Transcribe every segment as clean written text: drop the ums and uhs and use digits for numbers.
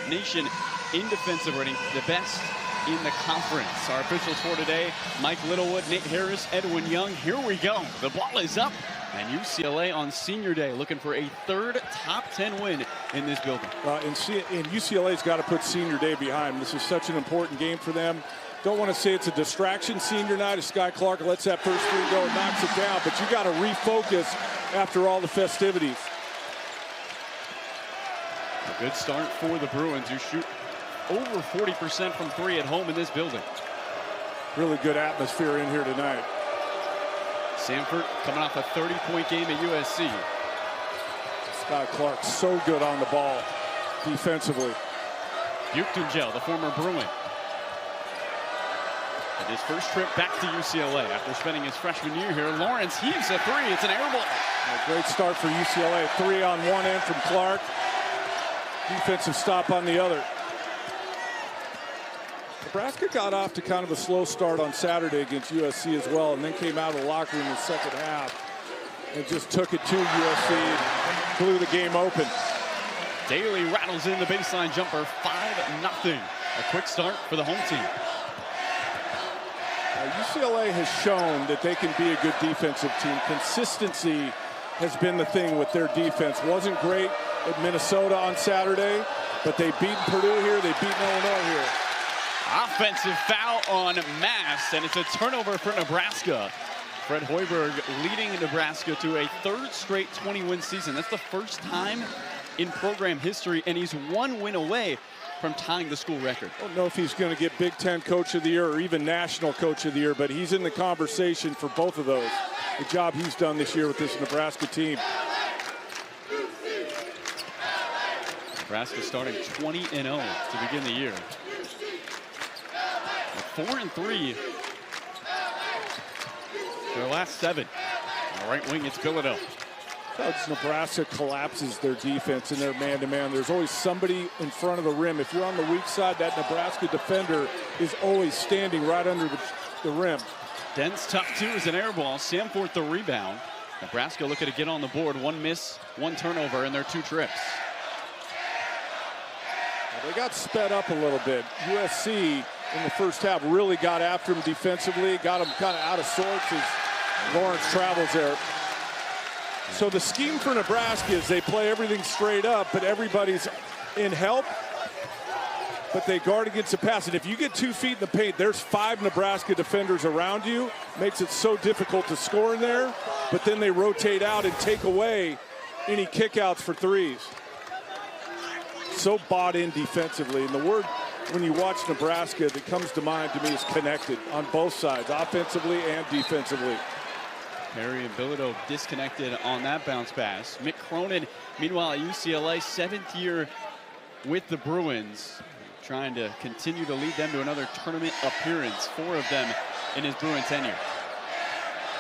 nation in defensive rating, the best in the conference. Our officials for today, Mike Littlewood, Nate Harris, Edwin Young. Here we go. The ball is up. And UCLA on senior day looking for a third top 10 win in this building. And UCLA's got to put senior day behind. This is such an important game for them. Don't want to say it's a distraction senior night as Sky Clark lets that first free go and knocks it down, but you got to refocus after all the festivities. A good start for the Bruins, who shoot over 40% from three at home in this building. Really good atmosphere in here tonight. Samford coming off a 30-point game at USC. Sky Clark so good on the ball defensively. Buchtungel, the former Bruin. And his first trip back to UCLA after spending his freshman year here. Lawrence heaves a three. It's an air ball. A great start for UCLA. 3 on one end from Clark. Defensive stop on the other. Nebraska got off to kind of a slow start on Saturday against USC as well, and then came out of the locker room in the second half and just took it to USC and blew the game open. Daly rattles in the baseline jumper, 5-0. A quick start for the home team. UCLA has shown that they can be a good defensive team. Consistency has been the thing with their defense. Wasn't great at Minnesota on Saturday, but they beat Purdue here, they beat Illinois here. Offensive foul on Mass, and it's a turnover for Nebraska. Fred Hoiberg leading Nebraska to a third straight 20-win season. That's the first time in program history, and he's 1 win away from tying the school record. I don't know if he's going to get Big Ten Coach of the Year or even National Coach of the Year, but he's in the conversation for both of those. The job he's done this year with this Nebraska team. Nebraska starting 20-0 to begin the year. 4-3. Their last 7. On the right wing, it's Bilodeau. As Nebraska collapses their defense in their man-to-man, there's always somebody in front of the rim. If you're on the weak side, that Nebraska defender is always standing right under the rim. Dent's tough too is an air ball. Samford the rebound. Nebraska looking to get on the board. 1 miss, 1 turnover in their 2 trips. Well, they got sped up a little bit. USC in the first half really got after him defensively, got him kind of out of sorts as Lawrence travels there. So the scheme for Nebraska is they play everything straight up, but everybody's in help, but they guard against the pass. And if you get 2 feet in the paint, there's 5 Nebraska defenders around you. Makes it so difficult to score in there, but then they rotate out and take away any kickouts for threes. So bought in defensively, and the word when you watch Nebraska that comes to mind to me is connected on both sides, offensively and defensively. Perry and Bilodeau disconnected on that bounce pass. Mick Cronin, meanwhile at UCLA, 7th year with the Bruins, trying to continue to lead them to another tournament appearance, 4 of them in his Bruin tenure.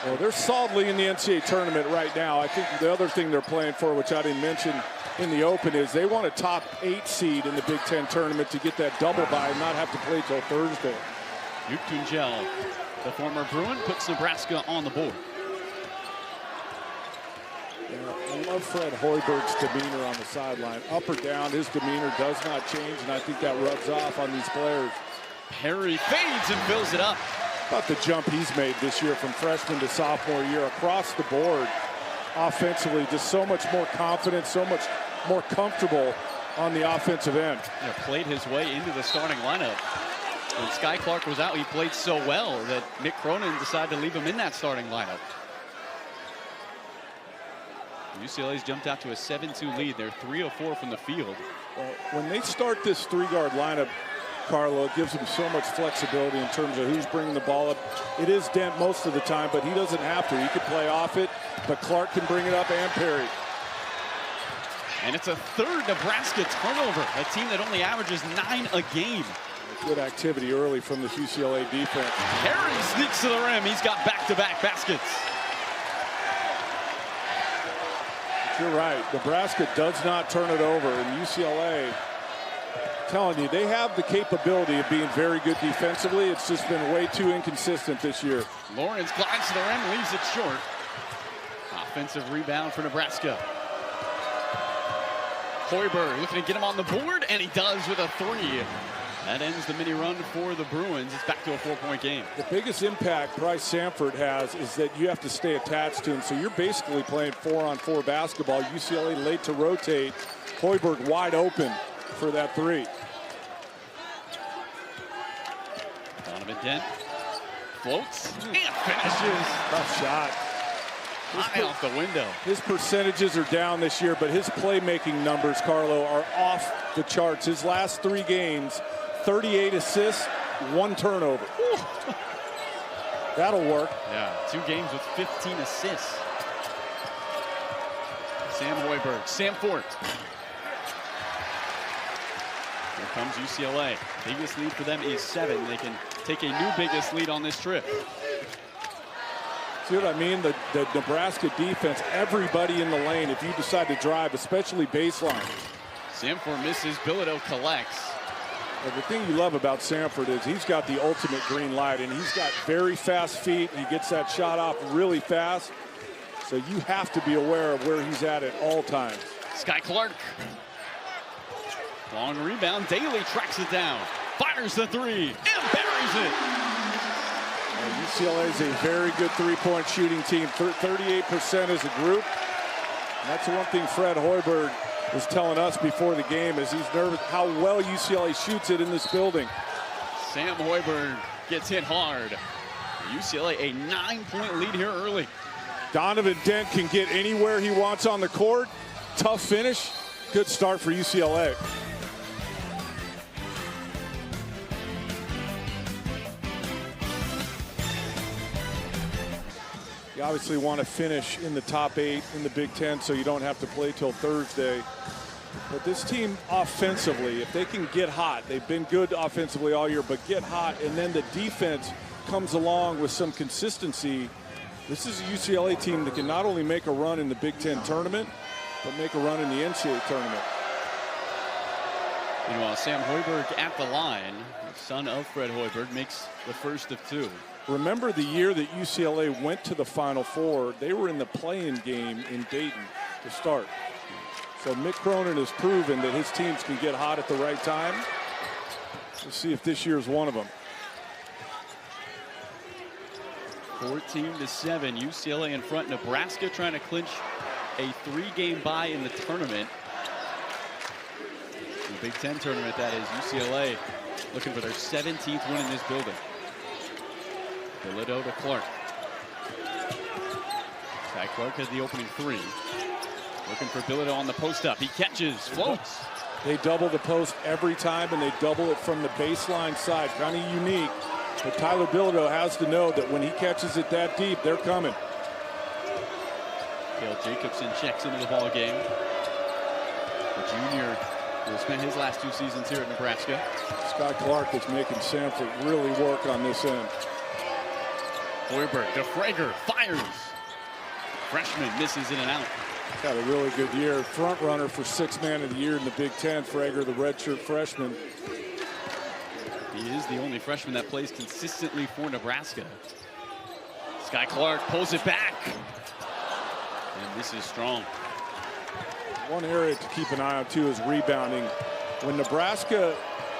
Well, they're solidly in the NCAA tournament right now. I think the other thing they're playing for, which I didn't mention in the open, is they want a top 8 seed in the Big Ten tournament to get that double bye and not have to play till Thursday. Buchtungel, the former Bruin, puts Nebraska on the board. Yeah, I love Fred Hoiberg's demeanor on the sideline. Up or down, his demeanor does not change, and I think that rubs off on these players. Perry fades and fills it up. About the jump he's made this year from freshman to sophomore year across the board. Offensively, just so much more confident, so much more comfortable on the offensive end. Yeah, played his way into the starting lineup. When Sky Clark was out, he played so well that Mick Cronin decided to leave him in that starting lineup. UCLA's jumped out to a 7-2 lead. They're 3 of 4 from the field. Well, when they start this 3-guard lineup, Carlo, it gives them so much flexibility in terms of who's bringing the ball up. It is Dent most of the time, but he doesn't have to. He can play off it, but Clark can bring it up, and Perry. And it's a 3rd Nebraska turnover, a team that only averages 9 a game. Good activity early from the UCLA defense. Perry sneaks to the rim. He's got back-to-back baskets. But you're right. Nebraska does not turn it over, and UCLA, telling you, they have the capability of being very good defensively. It's just been way too inconsistent this year. Lawrence glides to the rim, leaves it short. Offensive rebound for Nebraska. Hoiberg looking to get him on the board, and he does with a 3. That ends the mini run for the Bruins. It's back to a 4-point game. The biggest impact Bryce Samford has is that you have to stay attached to him. So you're basically playing 4-on-4 basketball. UCLA late to rotate. Hoiberg wide open for that 3. Donovan Dent floats and finishes. Tough shot. High off the window. His percentages are down this year, but his playmaking numbers, Carlo, are off the charts. His last 3 games, 38 assists, 1 turnover. That'll work. Yeah, 2 games with 15 assists. Sam Hoiberg, Samford. Here comes UCLA. Biggest lead for them is 7. They can take a new biggest lead on this trip. See what I mean? The Nebraska defense, everybody in the lane, if you decide to drive, especially baseline. Samford misses, Bilodeau collects. The thing you love about Samford is he's got the ultimate green light, and he's got very fast feet. He gets that shot off really fast. So you have to be aware of where he's at all times. Sky Clark. Long rebound. Daly tracks it down. Fires the 3. And buries it. UCLA is a very good 3-point shooting team. 38% as a group. And that's the one thing Fred Hoiberg was telling us before the game, is he's nervous how well UCLA shoots it in this building. Sam Hoiberg gets hit hard. UCLA a 9-point lead here early. Donovan Dent can get anywhere he wants on the court. Tough finish. Good start for UCLA. You obviously want to finish in the top 8 in the Big Ten so you don't have to play till Thursday. But this team offensively, if they can get hot, they've been good offensively all year, but get hot, and then the defense comes along with some consistency, this is a UCLA team that can not only make a run in the Big Ten tournament, but make a run in the NCAA tournament. Meanwhile, Sam Hoiberg at the line, the son of Fred Hoiberg, makes the first of 2. Remember the year that UCLA went to the Final Four, they were in the play-in game in Dayton to start. So Mick Cronin has proven that his teams can get hot at the right time. Let's see if this year's one of them. 14-7, UCLA in front. Nebraska trying to clinch a 3-game bye in the tournament. The Big Ten tournament, that is. UCLA looking for their 17th win in this building. Bilodeau to Clark. Sky Clark has the opening 3. Looking for Bilodeau on the post up. He catches, floats. They double the post every time, and they double it from the baseline side. Kind of unique. But Tyler Bilodeau has to know that when he catches it that deep, they're coming. Cale Jacobson checks into the ball game. The junior who spent his last 2 seasons here at Nebraska. Sky Clark is making Samford really work on this end. Hoiberg to Frager, fires. Freshman misses in and out. Got a really good year. Front runner for 6th man of the year in the Big Ten. Frager, the redshirt freshman. He is the only freshman that plays consistently for Nebraska. Sky Clark pulls it back. And this is strong. One area to keep an eye on, too, is rebounding. When Nebraska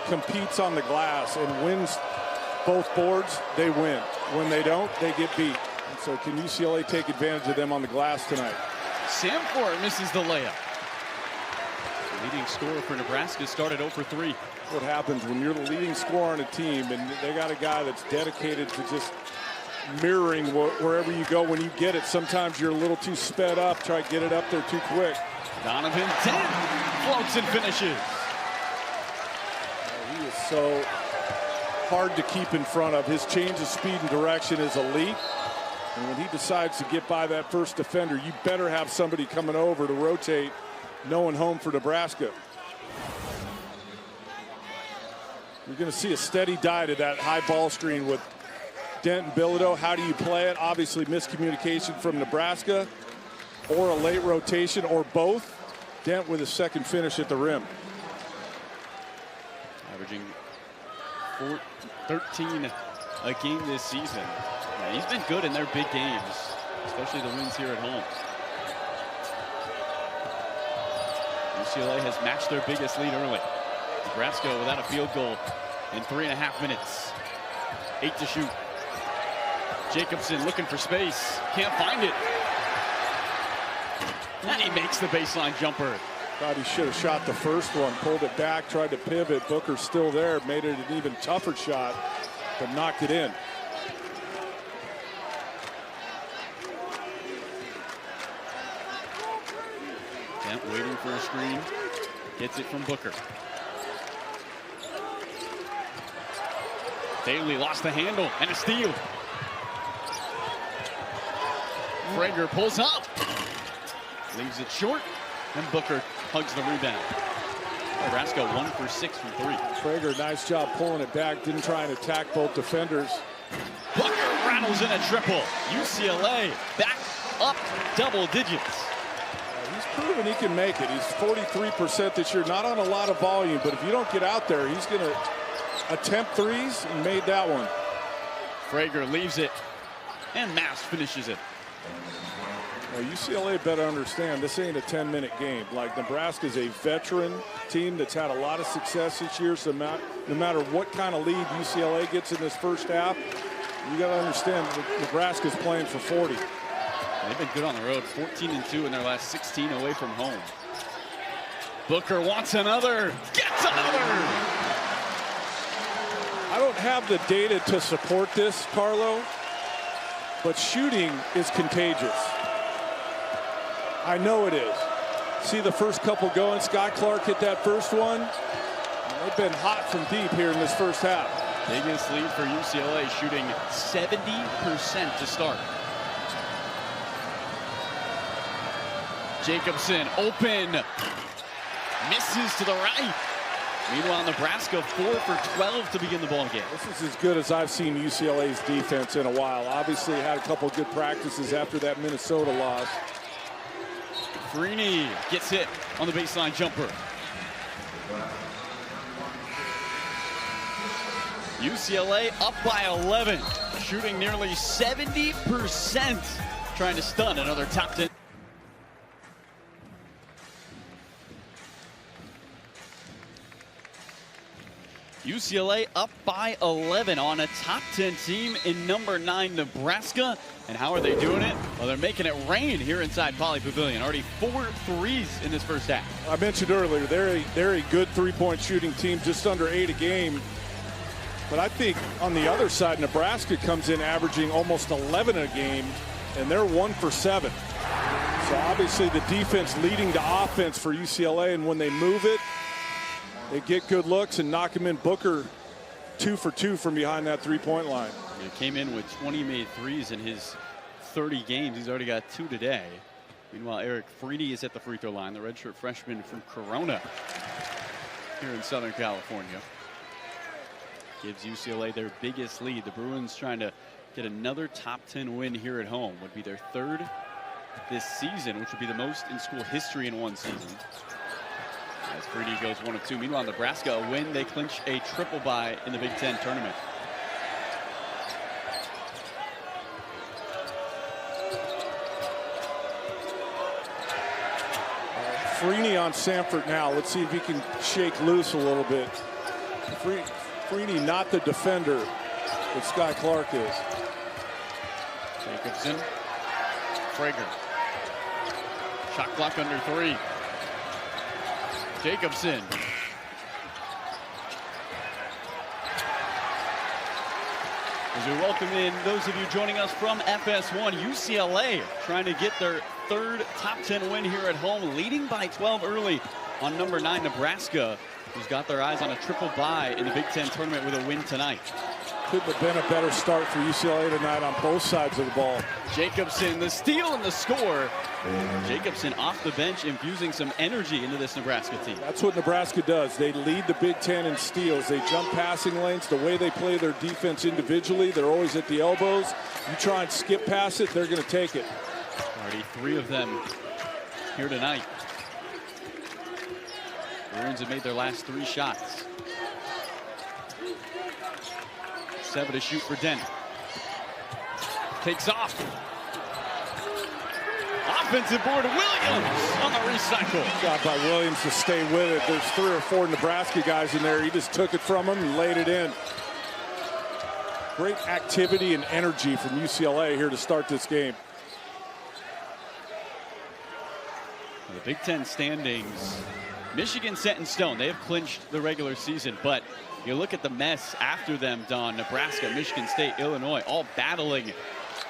competes on the glass and wins both boards, they win. When they don't, they get beat. And so can UCLA take advantage of them on the glass tonight? Samford misses the layup. The leading scorer for Nebraska started 0 for 3. What happens when you're the leading scorer on a team and they got a guy that's dedicated to just mirroring wherever you go when you get it. Sometimes you're a little too sped up, try to get it up there too quick. Donovan Dent floats and finishes. He is so hard to keep in front of. His change of speed and direction is elite. And when he decides to get by that first defender, you better have somebody coming over to rotate, no one home for Nebraska. You're going to see a steady diet of that high ball screen with Dent and Bilodeau. How do you play it? Obviously miscommunication from Nebraska, or a late rotation, or both. Dent with a second finish at the rim. Averaging 13 a game this season. Yeah, he's been good in their big games, especially the wins here at home. UCLA has matched their biggest lead early. Nebraska without a field goal in 3.5 minutes. 8 to shoot. Jacobson looking for space. Can't find it. And he makes the baseline jumper. Thought he should have shot the first one, pulled it back, tried to pivot. Booker's still there, made it an even tougher shot, but knocked it in. Kemp waiting for a screen. Gets it from Booker. Daly lost the handle and a steal. Frager pulls up. Leaves it short. And Booker hugs the rebound. Nebraska 1 for 6 from 3. Frager, nice job pulling it back. Didn't try and attack both defenders. Booker rattles in a triple. UCLA back up double digits. He's proven he can make it. He's 43% this year. Not on a lot of volume, but if you don't get out there, he's going to attempt threes and made that one. Frager leaves it, and Mast finishes it. Well, UCLA better understand this ain't a 10-minute game. Like, Nebraska's a veteran team that's had a lot of success this year, so no matter what kind of lead UCLA gets in this first half, you got to understand that Nebraska's playing for 40. They've been good on the road, 14-2 in their last 16 away from home. Booker wants another, gets another! I don't have the data to support this, Carlo, but shooting is contagious. I know it is. See the first couple going. Scott Clark hit that first one. They've been hot from deep here in this first half. Biggest lead for UCLA, shooting 70% to start. Jacobson open, misses to the right. Meanwhile, Nebraska 4 for 12 to begin the ball game. This is as good as I've seen UCLA's defense in a while. Obviously had a couple good practices after that Minnesota loss. Freeney gets hit on the baseline jumper. UCLA up by 11, shooting nearly 70%, trying to stun another top 10. UCLA up by 11 on a top 10 team in number 9 Nebraska. And how are they doing it? Well, they're making it rain here inside Poly Pavilion. Already 4 threes in this first half. I mentioned earlier, they're a good three-point shooting team, just under 8 a game. But I think on the other side, Nebraska comes in averaging almost 11 a game, and they're 1 for 7. So obviously the defense leading to offense for UCLA, and when they move it, they get good looks and knock him in. Booker 2 for 2 from behind that three-point line. He came in with 20 made threes in his 30 games. He's already got 2 today. Meanwhile, Eric Freeney is at the free throw line, the redshirt freshman from Corona here in Southern California. Gives UCLA their biggest lead. The Bruins trying to get another top 10 win here at home. Would be their 3rd this season, which would be the most in school history in one season. As Freeney goes 1 of 2. Meanwhile, Nebraska a win. They clinch a triple bye in the Big Ten tournament. Freeney on Samford now. Let's see if he can shake loose a little bit. Freeney not the defender that Sky Clark is. Jacobson. Frager. Shot clock under 3. Jacobson. As we welcome in those of you joining us from FS1, UCLA trying to get their 3rd top 10 win here at home, leading by 12 early on number 9 Nebraska, who's got their eyes on a triple bye in the Big Ten tournament with a win tonight. Couldn't have been a better start for UCLA tonight on both sides of the ball. Jacobson, the steal and the score. Jacobson off the bench, infusing some energy into this Nebraska team. That's what Nebraska does. They lead the Big Ten in steals. They jump passing lanes. The way they play their defense individually, they're always at the elbows. You try and skip past it, they're going to take it. Already 3 of them here tonight. Bruins have made their last 3 shots. 7 to shoot for Dent. Takes off. Offensive board, Williams on the recycle. Job by Williams to stay with it. There's 3 or 4 Nebraska guys in there. He just took it from him and laid it in. Great activity and energy from UCLA here to start this game. The Big Ten standings, Michigan set in stone. They have clinched the regular season, but you look at the mess after them, Don. Nebraska, Michigan State, Illinois, all battling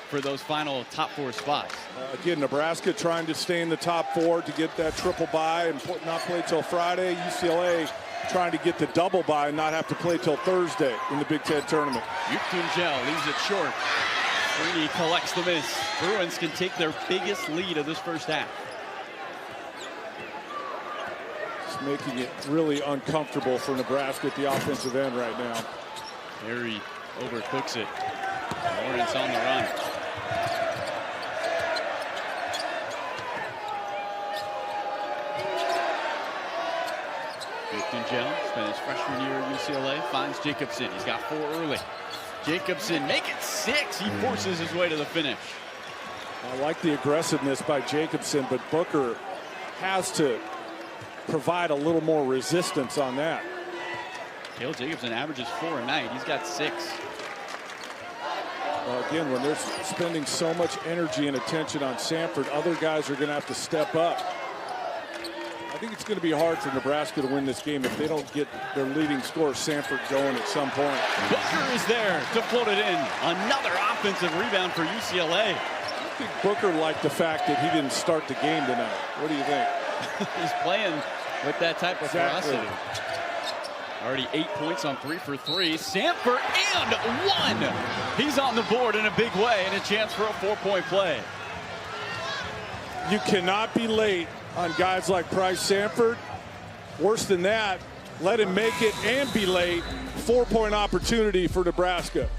for those final top 4 spots. Again, Nebraska trying to stay in the top 4 to get that triple bye and not play till Friday. UCLA trying to get the double bye and not have to play till Thursday in the Big Ten tournament. Gel leaves it short. Sweeney collects the miss. Bruins can take their biggest lead of this first half. It's making it really uncomfortable for Nebraska at the offensive end right now. Harry overcooks it. Lawrence on the run. Gel spent his freshman year at UCLA, finds Jacobson. He's got 4 early. Jacobson make it 6. He forces his way to the finish. I like the aggressiveness by Jacobson, but Booker has to provide a little more resistance on that. Cale Jacobson averages 4 a night. He's got 6. Well, again, when they're spending so much energy and attention on Samford, other guys are going to have to step up. I think it's going to be hard for Nebraska to win this game if they don't get their leading scorer, Samford, going at some point. Booker is there to float it in. Another offensive rebound for UCLA. I think Booker liked the fact that he didn't start the game tonight. What do you think? He's playing with that type of ferocity. Already 8 points on 3 for 3. Samford and 1. He's on the board in a big way and a chance for a 4-point play. You cannot be late on guys like Bryce Samford. Worse than that, let him make it and be late. 4-point opportunity for Nebraska.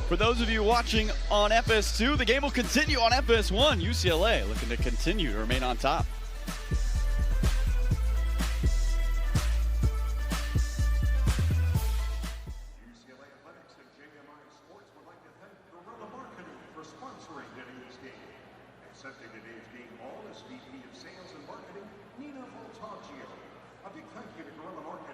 For those of you watching on FS2, the game will continue on FS1. UCLA looking to continue to remain on top. Accepting today's game all is VP of Sales and Marketing, Nina Voltaggio. A big thank you to Guerrilla Marketing.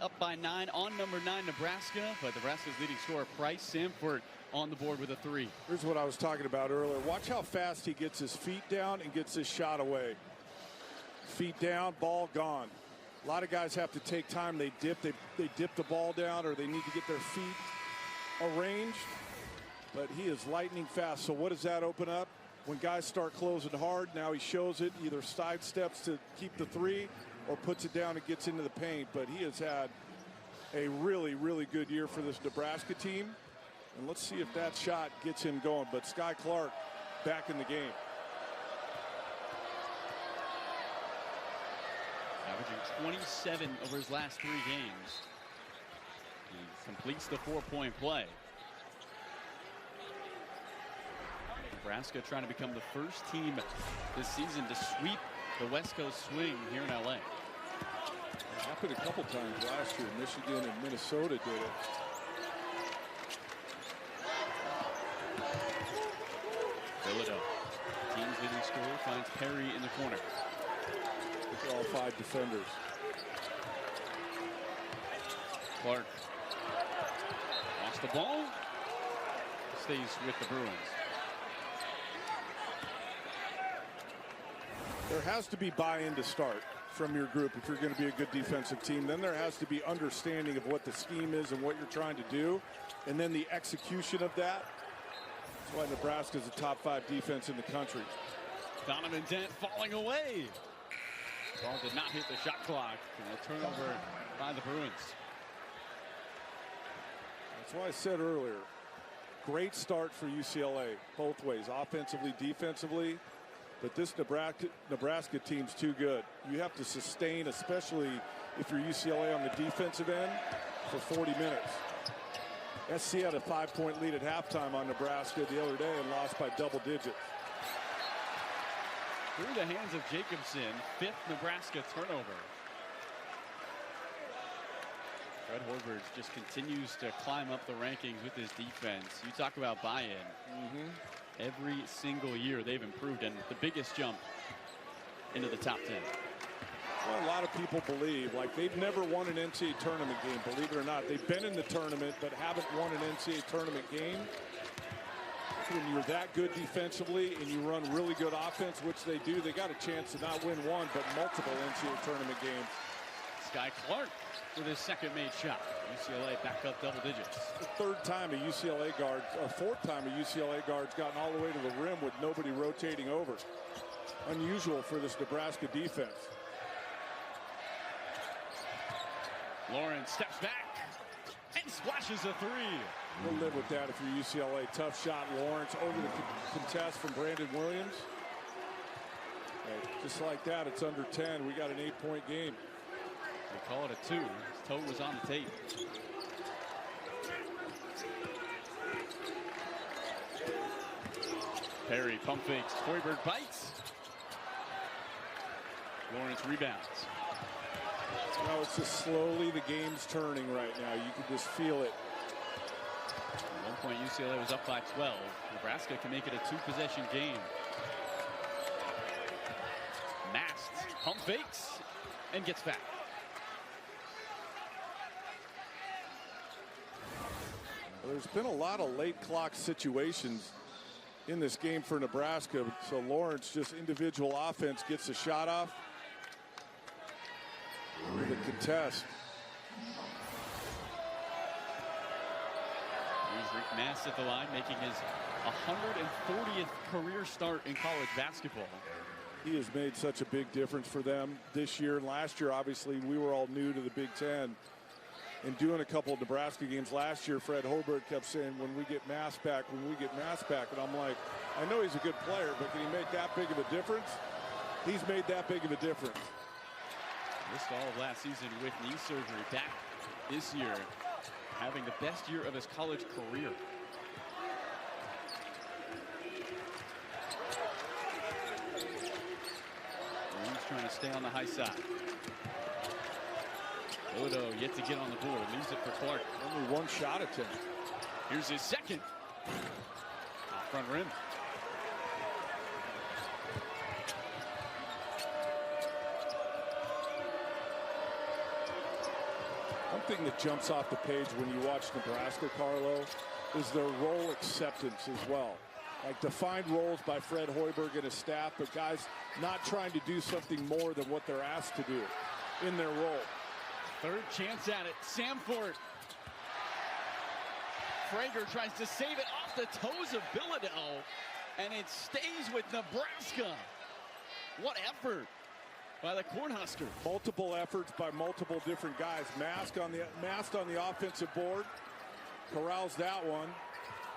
Up by 9 on number 9, Nebraska, but Nebraska's leading scorer, Bryce Samford, on the board with a 3. Here's what I was talking about earlier. Watch how fast he gets his feet down and gets his shot away. Feet down, ball gone. A lot of guys have to take time. They dip the ball down, or they need to get their feet arranged. But he is lightning fast. So what does that open up? When guys start closing hard, now he shows it, either sidesteps to keep the 3 or puts it down and gets into the paint. But he has had a really, really good year for this Nebraska team. And let's see if that shot gets him going. But Sky Clark back in the game. Averaging 27 over his last 3 games. He completes the 4-point play. Nebraska trying to become the first team this season to sweep the West Coast swing here in LA. It happened a couple times last year. Michigan and Minnesota did it. Bilodeau, team's leading scorer, finds Perry in the corner. Look at all 5 defenders. Clark lost the ball. Stays with the Bruins. There has to be buy-in to start from your group if you're going to be a good defensive team. Then there has to be understanding of what the scheme is and what you're trying to do, and then the execution of that. That's why Nebraska is a top 5 defense in the country. Donovan Dent falling away. Ball did not hit the shot clock, and a turnover by the Bruins. That's why I said earlier, great start for UCLA both ways, offensively, defensively. But this Nebraska team's too good. You have to sustain, especially if you're UCLA on the defensive end, for 40 minutes. SC had a 5-point lead at halftime on Nebraska the other day and lost by double digits. Through the hands of Jacobson, 5th Nebraska turnover. Fred Hoiberg just continues to climb up the rankings with his defense. You talk about buy-in. Every single year they've improved, and the biggest jump into the top 10. Well, a lot of people believe, like, they've never won an NCAA tournament game, believe it or not. They've been in the tournament but haven't won an NCAA tournament game. When you're that good defensively and you run really good offense, which they do, they got a chance to not win one but multiple NCAA tournament games. Sky Clark with his second made shot. UCLA back up double digits. The 3rd time a UCLA guard, or 4th time a UCLA guard's gotten all the way to the rim with nobody rotating over. Unusual for this Nebraska defense. Lawrence steps back and splashes a 3. We'll live with that if you're UCLA. Tough shot, Lawrence over the contest from Brandon Williams. Just like that, it's under 10. We got an 8-point game. They call it a 2. His toe was on the tape. Perry pump fakes. Hoiberg bites. Lawrence rebounds. Well, it's just slowly the game's turning right now. You can just feel it. At one point, UCLA was up by 12. Nebraska can make it a 2-possession game. Mast pump fakes and gets back. Well, there's been a lot of late clock situations in this game for Nebraska. So Lawrence, just individual offense, gets the shot off. With a contest. Here's Rick Mast at the line, making his 140th career start in college basketball. He has made such a big difference for them this year. And last year, obviously, we were all new to the Big Ten. And doing a couple of Nebraska games last year, Fred Hoiberg kept saying, when we get Mast back, when we get Mast back. And I'm like, I know he's a good player, but can he make that big of a difference? He's made that big of a difference. Missed all of last season with knee surgery. Back this year, having the best year of his college career. He's trying to stay on the high side. Odo yet to get on the board. Leaves it for Clark. Only one shot attempt. Here's his second. Off front rim. One thing that jumps off the page when you watch Nebraska, Carlo, is their role acceptance as well. Like defined roles by Fred Hoiberg and his staff, but guys not trying to do something more than what they're asked to do in their role. 3rd chance at it. Samford. Frager tries to save it off the toes of Bilodeau, and it stays with Nebraska. What effort by the Cornhuskers. Multiple efforts by multiple different guys. Mast on the offensive board. Corrals that one.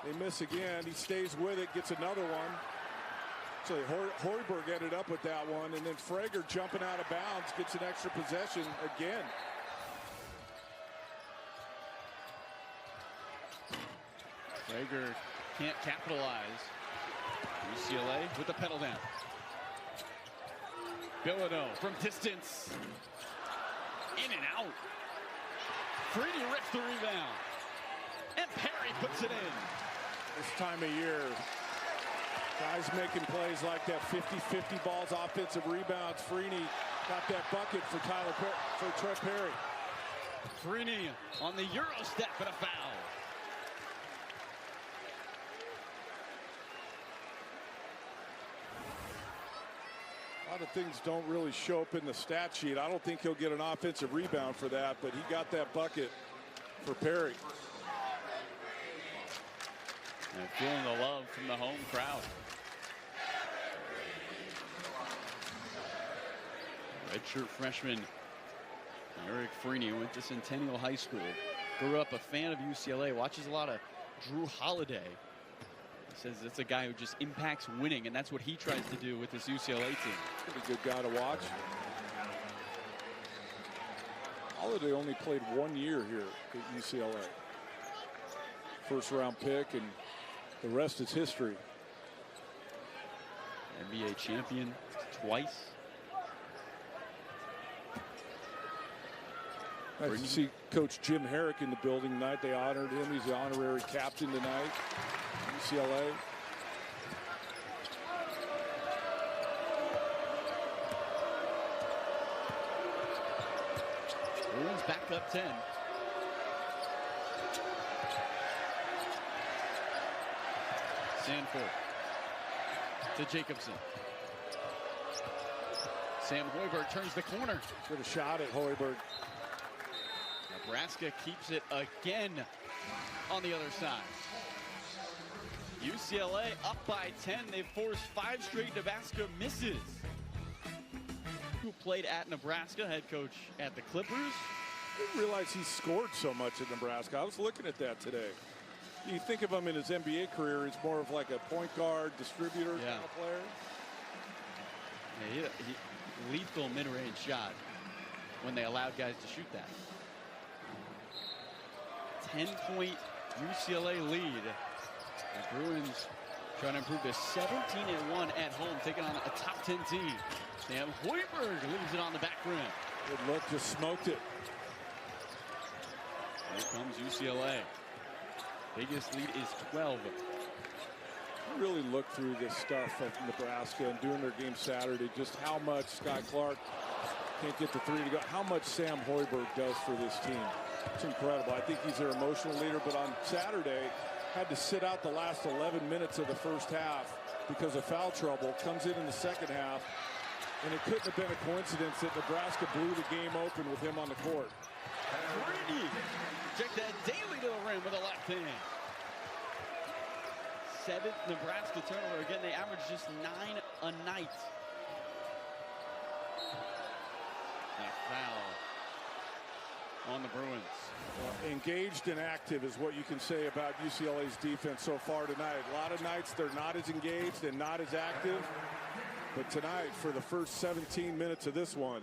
They miss again. He stays with it, gets another one. So Hoiberg ended up with that one, and then Frager jumping out of bounds gets an extra possession again. Frager can't capitalize. UCLA with the pedal down. Bilodeau from distance. In and out. Freeney rips the rebound. And Perry puts it in. This time of year, guys making plays like that, 50-50 balls, offensive rebounds. Freeney got that bucket for Trent Perry. Freeney on the Euro step and a foul. A lot of things don't really show up in the stat sheet. I don't think he'll get an offensive rebound for that, but he got that bucket for Perry. And feeling the love from the home crowd. Redshirt freshman Eric Freeney went to Centennial High School. Grew up a fan of UCLA. Watches a lot of Drew Holiday. He says it's a guy who just impacts winning, and that's what he tries to do with this UCLA team. Pretty good guy to watch. Holiday only played 1 year here at UCLA. First round pick, and the rest is history. NBA champion twice. Nice to see Coach Jim Herrick in the building tonight. They honored him. He's the honorary captain tonight. UCLA. Bruins back up 10. Sanford to Jacobson. Sam Hoiberg turns the corner. Good shot at Hoiberg. Nebraska keeps it again on the other side. UCLA up by 10. They've forced 5 straight Nebraska misses. Who played at Nebraska, head coach at the Clippers. I didn't realize he scored so much at Nebraska. I was looking at that today. You think of him in his NBA career, he's more of like a point guard, distributor kind of player. Yeah, he lethal mid-range shot when they allowed guys to shoot that. 10-point UCLA lead. The Bruins trying to improve to 17-1 at home, taking on a top 10 team. Sam Hoiberg leaves it on the back rim. Good look, just smoked it. Here comes UCLA. Biggest lead is 12. I really look through this stuff of Nebraska and doing their game Saturday, just how much Sky Clark can't get the 3 to go, how much Sam Hoiberg does for this team. It's incredible. I think he's their emotional leader, but on Saturday, had to sit out the last 11 minutes of the first half because of foul trouble. Comes in the second half, and it couldn't have been a coincidence that Nebraska blew the game open with him on the court. Freeney check that daily to the rim with a left hand. 7th Nebraska turnover. Again, they average just 9 a night. And a foul on the Bruins. Engaged and active is what you can say about UCLA's defense so far tonight. A lot of nights they're not as engaged and not as active. But tonight, for the first 17 minutes of this one,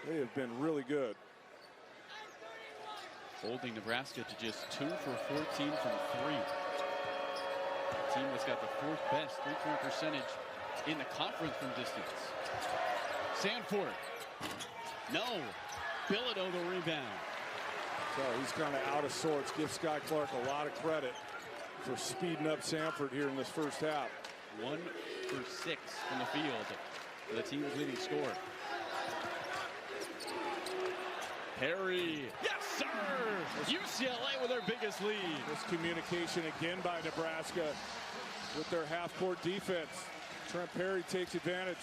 they have been really good. Holding Nebraska to just 2 for 14 from 3. The team that's got the 4th best three-point percentage in the conference from distance. Sanford. No. Bilodeau the rebound. So he's kind of out of sorts. Give Sky Clark a lot of credit for speeding up Sanford here in this first half. 1 for 6 from the field for the team's leading scorer. Perry. Yes, sir! UCLA with their biggest lead. Miscommunication again by Nebraska with their half-court defense. Trent Perry takes advantage.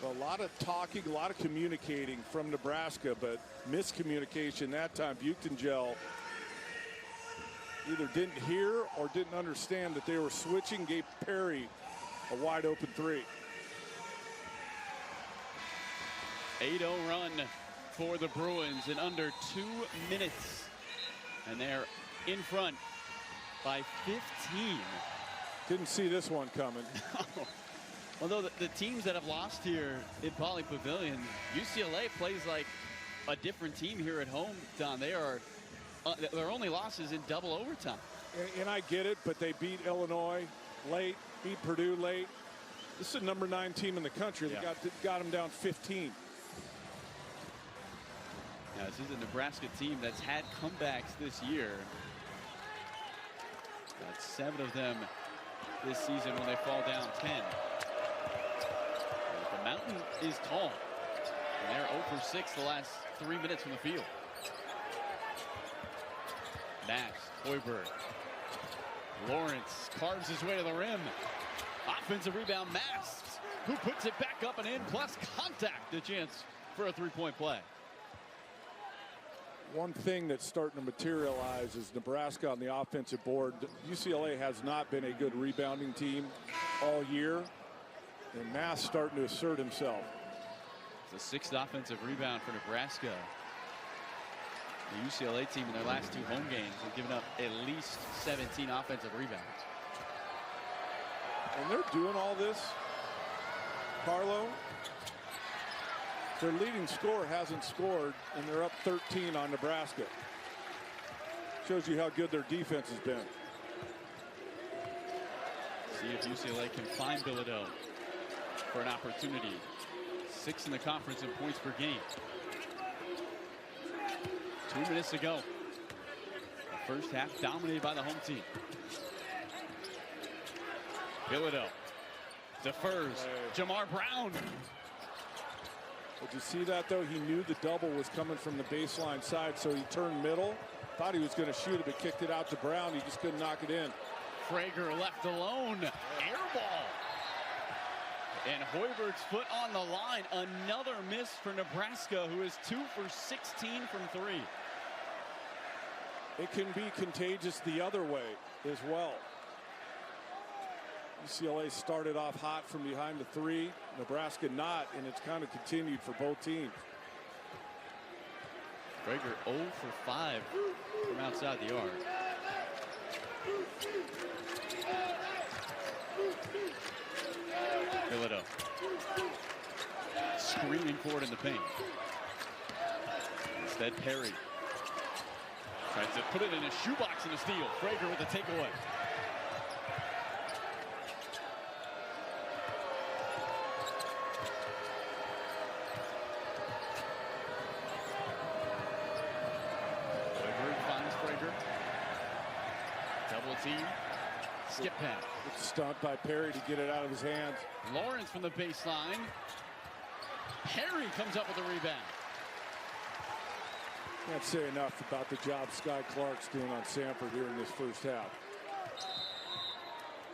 A lot of talking, a lot of communicating from Nebraska, but miscommunication that time. Buchtengel either didn't hear or didn't understand that they were switching, gave Perry a wide open 3. 8-0 run for the Bruins in under 2 minutes. And they're in front by 15. Didn't see this one coming. Although the teams that have lost here in Pauley Pavilion, UCLA plays like a different team here at home, Don. They are their only losses in double overtime. And I get it, but they beat Illinois late, beat Purdue late. This is a number 9 team in the country. They got them down 15. Now, this is a Nebraska team that's had comebacks this year. Got 7 of them this season when they fall down 10. The mountain is tall. And they're 0 for 6 the last 3 minutes from the field. Max, Hoiberg. Lawrence carves his way to the rim. Offensive rebound, Max, who puts it back up and in, plus contact. A chance for a 3-point play. One thing that's starting to materialize is Nebraska on the offensive board. UCLA has not been a good rebounding team all year, and Mass starting to assert himself. It's the 6th offensive rebound for Nebraska. The UCLA team in their last 2 home games have given up at least 17 offensive rebounds. And they're doing all this, Carlo. Their leading scorer hasn't scored, and they're up 13 on Nebraska. Shows you how good their defense has been. See if UCLA can find Bilodeau for an opportunity. 6th in the conference in points per game. 2 minutes to go. The first half dominated by the home team. Bilodeau defers. Jamar Brown. Did you see that, though? He knew the double was coming from the baseline side, so he turned middle. Thought he was going to shoot it, but kicked it out to Brown. He just couldn't knock it in. Frager left alone. Air ball. And Hoiberg's foot on the line. Another miss for Nebraska, who is 2 for 16 from 3. It can be contagious the other way as well. UCLA started off hot from behind the 3. Nebraska not, and it's kind of continued for both teams. Frager 0 for 5 from outside the arc. Bilodeau screaming forward in the paint. Instead, Perry tries to put it in a shoebox in a steal. Frager with the takeaway. Double team. Skip pass. It's stumped by Perry to get it out of his hands. Lawrence from the baseline. Perry comes up with a rebound. Can't say enough about the job Sky Clark's doing on Samford here in this first half.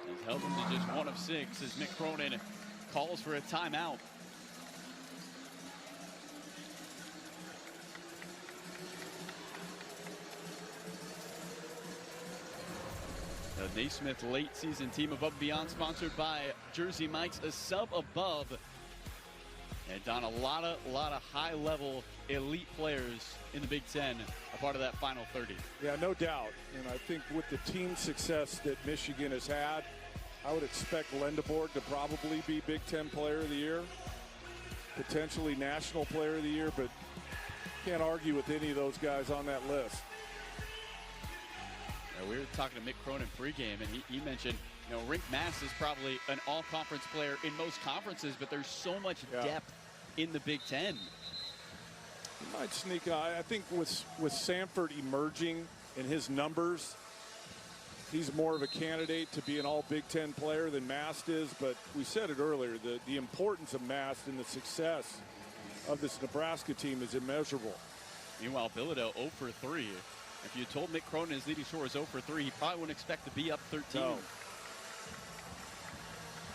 He's held him to just 1 of 6 as Mick Cronin calls for a timeout. The Naismith late season team Above and Beyond, sponsored by Jersey Mike's, a sub above. And Don, a lot of high-level elite players in the Big Ten, a part of that final 30. Yeah, no doubt. And I think with the team success that Michigan has had, I would expect Lendeborg to probably be Big Ten Player of the Year, potentially National Player of the Year, but can't argue with any of those guys on that list. We were talking to Mick Cronin pregame, and he mentioned, Rink Mass is probably an all-conference player in most conferences, but there's so much depth in the Big Ten. He might sneak out. I think with Samford emerging in his numbers, he's more of a candidate to be an all-Big Ten player than Mast is. But we said it earlier, the importance of Mast and the success of this Nebraska team is immeasurable. Meanwhile, Bilodeau 0 for 3. If you told Mick Cronin his leading scorer is 0 for 3, he probably wouldn't expect to be up 13. No.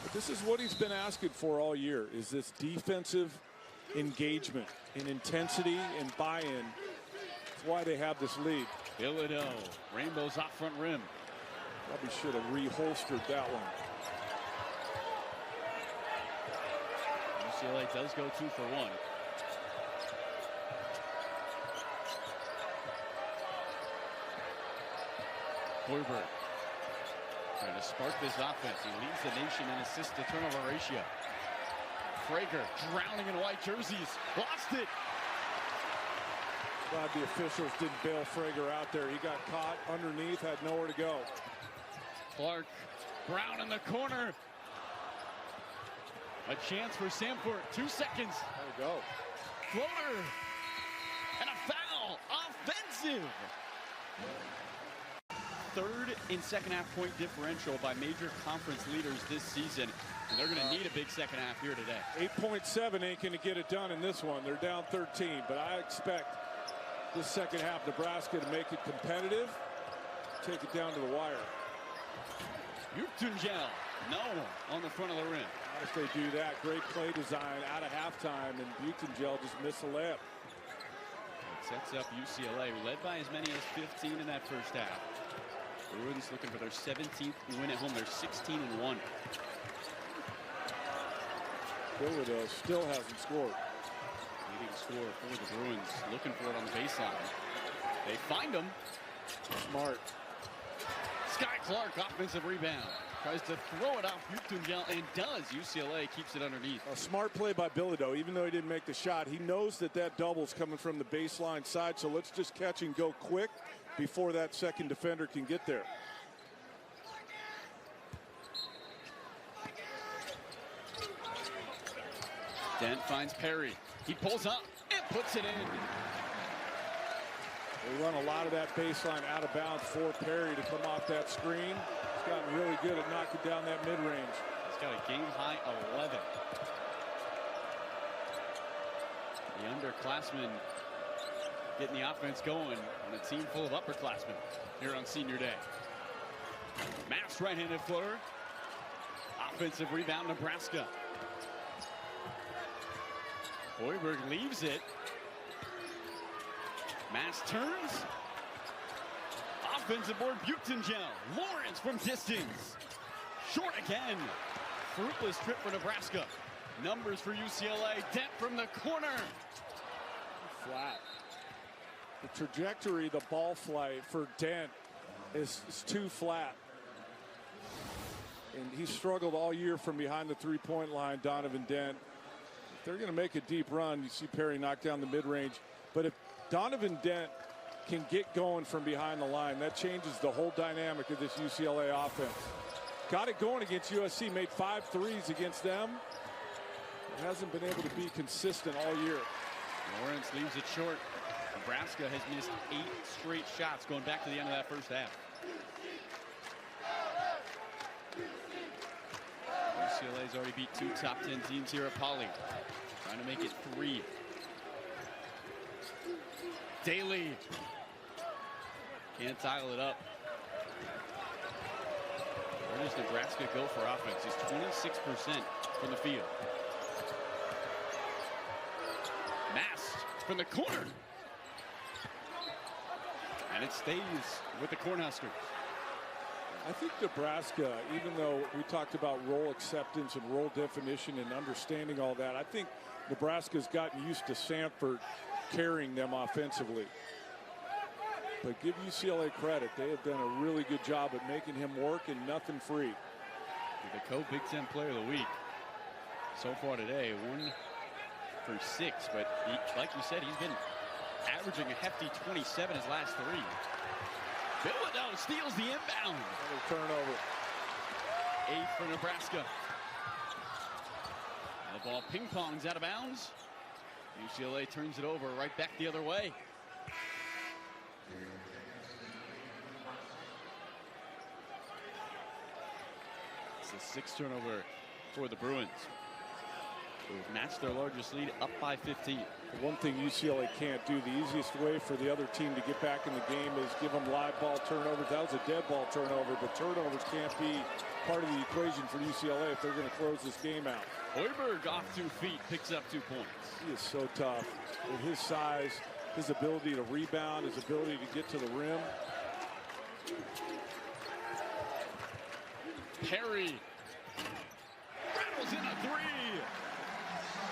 But this is what he's been asking for all year, is this defensive engagement and intensity and buy-in. That's why they have this lead. Bilodeau, Rainbows off front rim. Probably should have reholstered that one. UCLA does go 2 for 1. Hoiberg trying to spark this offense. He leads the nation in assist to turnover ratio. Frager drowning in white jerseys. Lost it. Glad the officials didn't bail Frager out there. He got caught underneath, had nowhere to go. Clark, Brown in the corner. A chance for Samford. 2 seconds. There we go. Floater. And a foul. Offensive. Third in second half point differential by major conference leaders this season. And they're going to need a big second half here today. 8.7 ain't going to get it done in this one. They're down 13, but I expect this second half Nebraska to make it competitive, take it down to the wire. Utungel, no, on the front of the rim. If they do that, great play design out of halftime, and Utungel just missed a layup. It sets up UCLA, led by as many as 15 in that first half. Bruins looking for their 17th win at home. They're 16-1. Bilodeau still hasn't scored. Leading scorer for the Bruins, looking for it on the baseline. They find him. Smart. Sky Clark, offensive rebound. Tries to throw it off Utungel and does. UCLA keeps it underneath. A smart play by Bilodeau. Even though he didn't make the shot, he knows that that double's coming from the baseline side, so let's just catch and go quick before that second defender can get there. Dent finds Perry. He pulls up and puts it in. They run a lot of that baseline out of bounds for Perry to come off that screen. He's gotten really good at knocking down that mid-range. He's got a game-high 11. The underclassmen getting the offense going on a team full of upperclassmen here on senior day. Mass right-handed floater. Offensive rebound, Nebraska. Hoiberg leaves it. Mass turns. Offensive board, Utungel. Lawrence from distance. Short again. Fruitless trip for Nebraska. Numbers for UCLA. Dent from the corner. Flat. The trajectory, the ball flight for Dent is too flat. And he struggled all year from behind the three-point line, Donovan Dent. If they're going to make a deep run, you see Perry knock down the mid-range. But if Donovan Dent can get going from behind the line, that changes the whole dynamic of this UCLA offense. Got it going against USC, made 5 threes against them. It hasn't been able to be consistent all year. Lawrence leaves it short. Nebraska has missed 8 straight shots going back to the end of that first half. UCLA's already beat 2 top 10 teams here at Poly. Trying to make it 3. Daly can't tile it up. Where does Nebraska go for offense? He's 26% from the field. Mass from the corner. And it stays with the Cornhuskers. I think Nebraska, even though we talked about role acceptance and role definition and understanding all that, I think Nebraska's gotten used to Samford carrying them offensively. But give UCLA credit. They have done a really good job at making him work and nothing free. The co-Big Ten Player of the Week so far today, 1 for 6. But he, like you said, he's been averaging a hefty 27 his last 3. Bilodeau steals the inbound. Another turnover. 8th for Nebraska. The ball ping-pongs out of bounds. UCLA turns it over right back the other way. It's the 6th turnover for the Bruins, who've matched their largest lead up by 15. One thing UCLA can't do, the easiest way for the other team to get back in the game is give them live ball turnovers. That was a dead ball turnover, but turnovers can't be part of the equation for UCLA if they're going to close this game out. Hoiberg off 2 feet, picks up 2 points. He is so tough with his size, his ability to rebound, his ability to get to the rim. Perry rattles in a 3.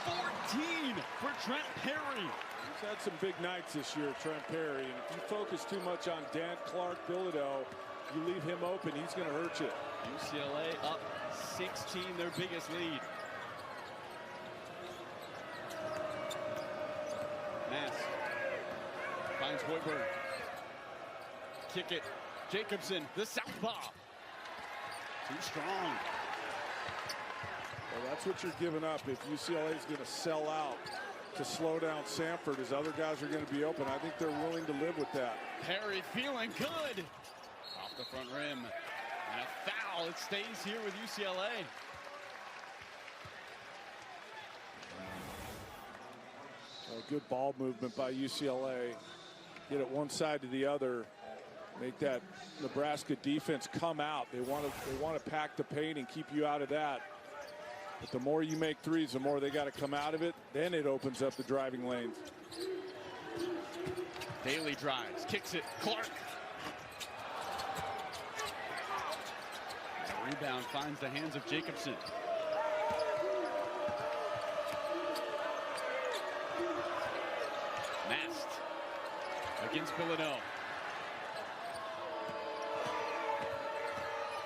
14 for Trent Perry. He's had some big nights this year, Trent Perry. And if you focus too much on Dent, Clark, Bilodeau, you leave him open, he's going to hurt you. UCLA up 16, their biggest lead. Mass finds Hoiberg. Kick it. Jacobson, the southpaw. Too strong. Well, that's what you're giving up if UCLA is going to sell out to slow down Samford, as other guys are going to be open. I think they're willing to live with that. Perry feeling good. Off the front rim. And a foul. It stays here with UCLA. A good ball movement by UCLA. Get it one side to the other. Make that Nebraska defense come out. They want to pack the paint and keep you out of that. But the more you make threes, the more they got to come out of it. Then it opens up the driving lanes. Daly drives, kicks it. Clark. The rebound finds the hands of Jacobson. Mast against Billino.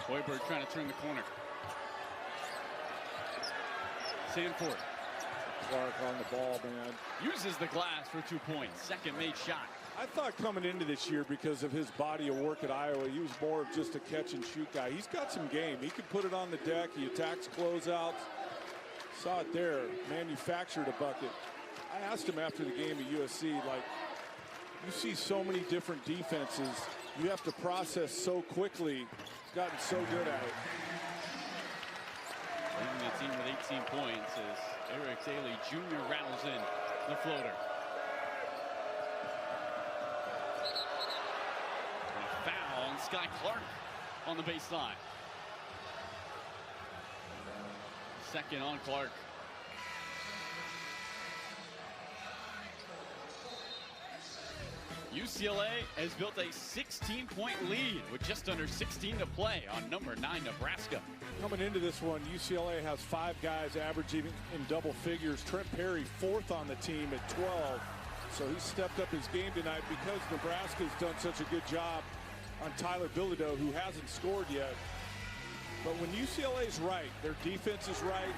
Hoiberg trying to turn the corner. Sanford. Clark on the ball, man. Uses the glass for 2 points. Second made shot. I thought coming into this year, because of his body of work at Iowa, he was more of just a catch and shoot guy. He's got some game. He could put it on the deck. He attacks closeouts. Saw it there. Manufactured a bucket. I asked him after the game at USC, like, you see so many different defenses. You have to process so quickly. He's gotten so good at it. Leading the team with 18 points as Eric Daly Jr. rattles in the floater. And a foul on Sky Clark on the baseline. Second on Clark. UCLA has built a 16-point lead with just under 16 to play on number 9 Nebraska. Coming into this one, UCLA has 5 guys averaging in double figures. Trent Perry, 4th on the team at 12. So he stepped up his game tonight because Nebraska's done such a good job on Tyler Bilodeau, who hasn't scored yet. But when UCLA's right, their defense is right.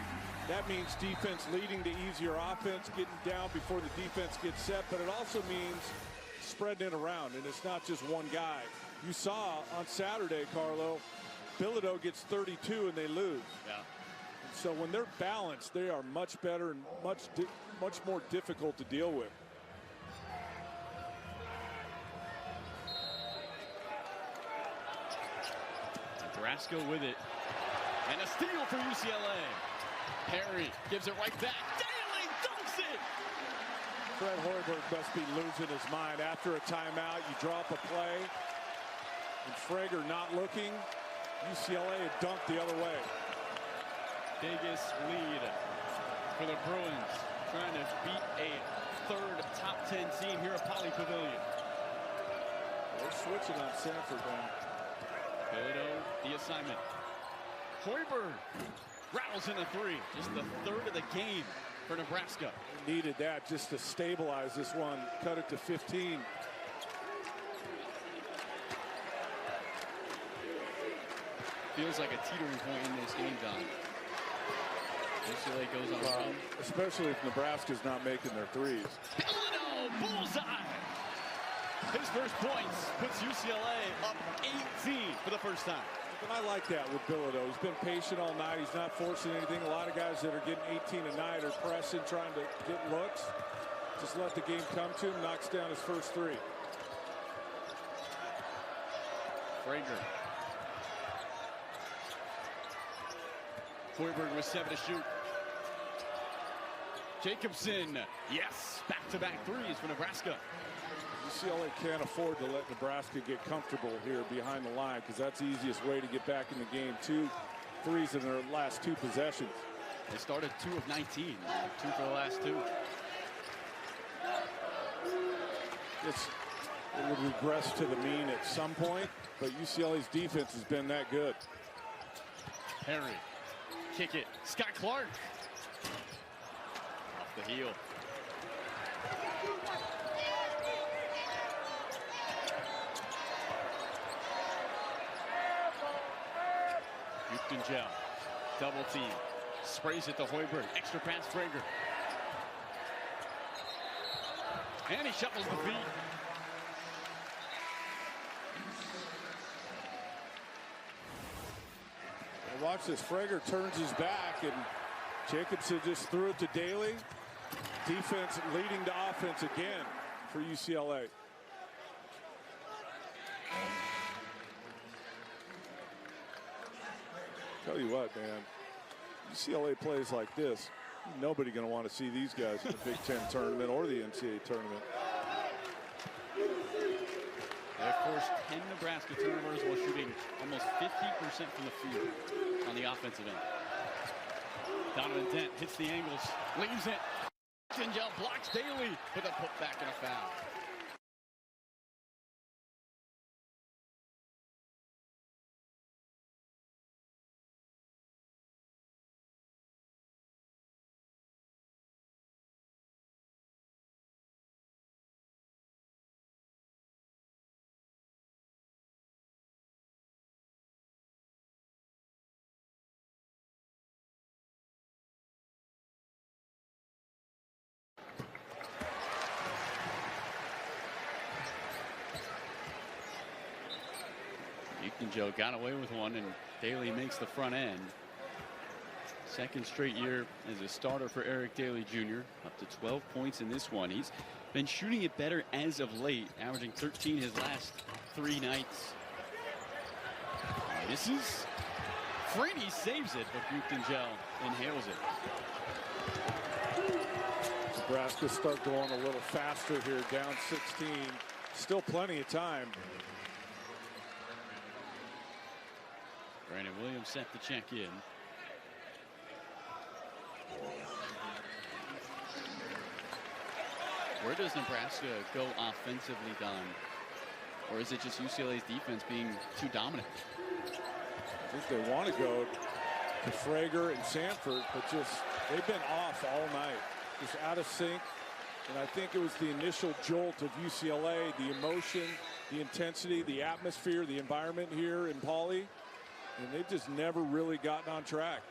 That means defense leading to easier offense, getting down before the defense gets set. But it also means spreading it around, and it's not just one guy. You saw on Saturday, Carlo, Bilodeau gets 32 and they lose. Yeah. So when they're balanced, they are much better and much more difficult to deal with. Nebraska with it. And a steal for UCLA. Perry gives it right back. Daly dunks it! Fred Hoiberg must be losing his mind. After a timeout, you drop a play, and Frager not looking. UCLA had dunked the other way. Biggest lead for the Bruins, trying to beat a third top 10 team here at Poly Pavilion. They're switching on Sanford now. Bilodeau, the assignment. Hoiberg rattles in a 3. Just the third of the game for Nebraska. Needed that just to stabilize this one. Cut it to 15. Feels like a teetering point in this game, Don. UCLA goes on a run. Especially if Nebraska's not making their threes. Bilodeau, bullseye! His first points puts UCLA up 18 for the first time. And I like that with Bilodeau. He's been patient all night. He's not forcing anything. A lot of guys that are getting 18 a night are pressing, trying to get looks. Just let the game come to him. Knocks down his first 3. Frager. Hoiberg with 7 to shoot. Jacobson, yes, back-to-back threes for Nebraska. UCLA can't afford to let Nebraska get comfortable here behind the line, because that's the easiest way to get back in the game. 2 threes in their last 2 possessions. They started 2 of 19, 2 for the last 2. It would regress to the mean at some point, but UCLA's defense has been that good. Perry, kick it, Scott Clark. Off the heel. Gel, double team, sprays it to Hoiberg, extra pass Frager. And he shuffles the feet. Watch this, Frager turns his back, and Jacobson just threw it to Daly. Defense leading to offense again for UCLA. Tell you what, man, UCLA plays like this. Nobody going to want to see these guys in the Big Ten tournament or the NCAA tournament. They forced 10 Nebraska turnovers while shooting almost 50% from the field on the offensive end. Donovan Dent hits the angles, leaves it. Tingel blocks Daly with a putback and a foul. Joe got away with one, and Daly makes the front end. Second straight year as a starter for Eric Daly Jr. Up to 12 points in this one. He's been shooting it better as of late, averaging 13 his last 3 nights. This is Freeney saves it, but Buchtingel inhales it. Nebraska start going a little faster here, down 16. Still plenty of time. Brandon Williams set to check in. Where does Nebraska go offensively, Don? Or is it just UCLA's defense being too dominant? I think they want to go to Frager and Sanford, but just they've been off all night, just out of sync. And I think it was the initial jolt of UCLA, the emotion, the intensity, the atmosphere, the environment here in Pauley. And they've just never really gotten on track.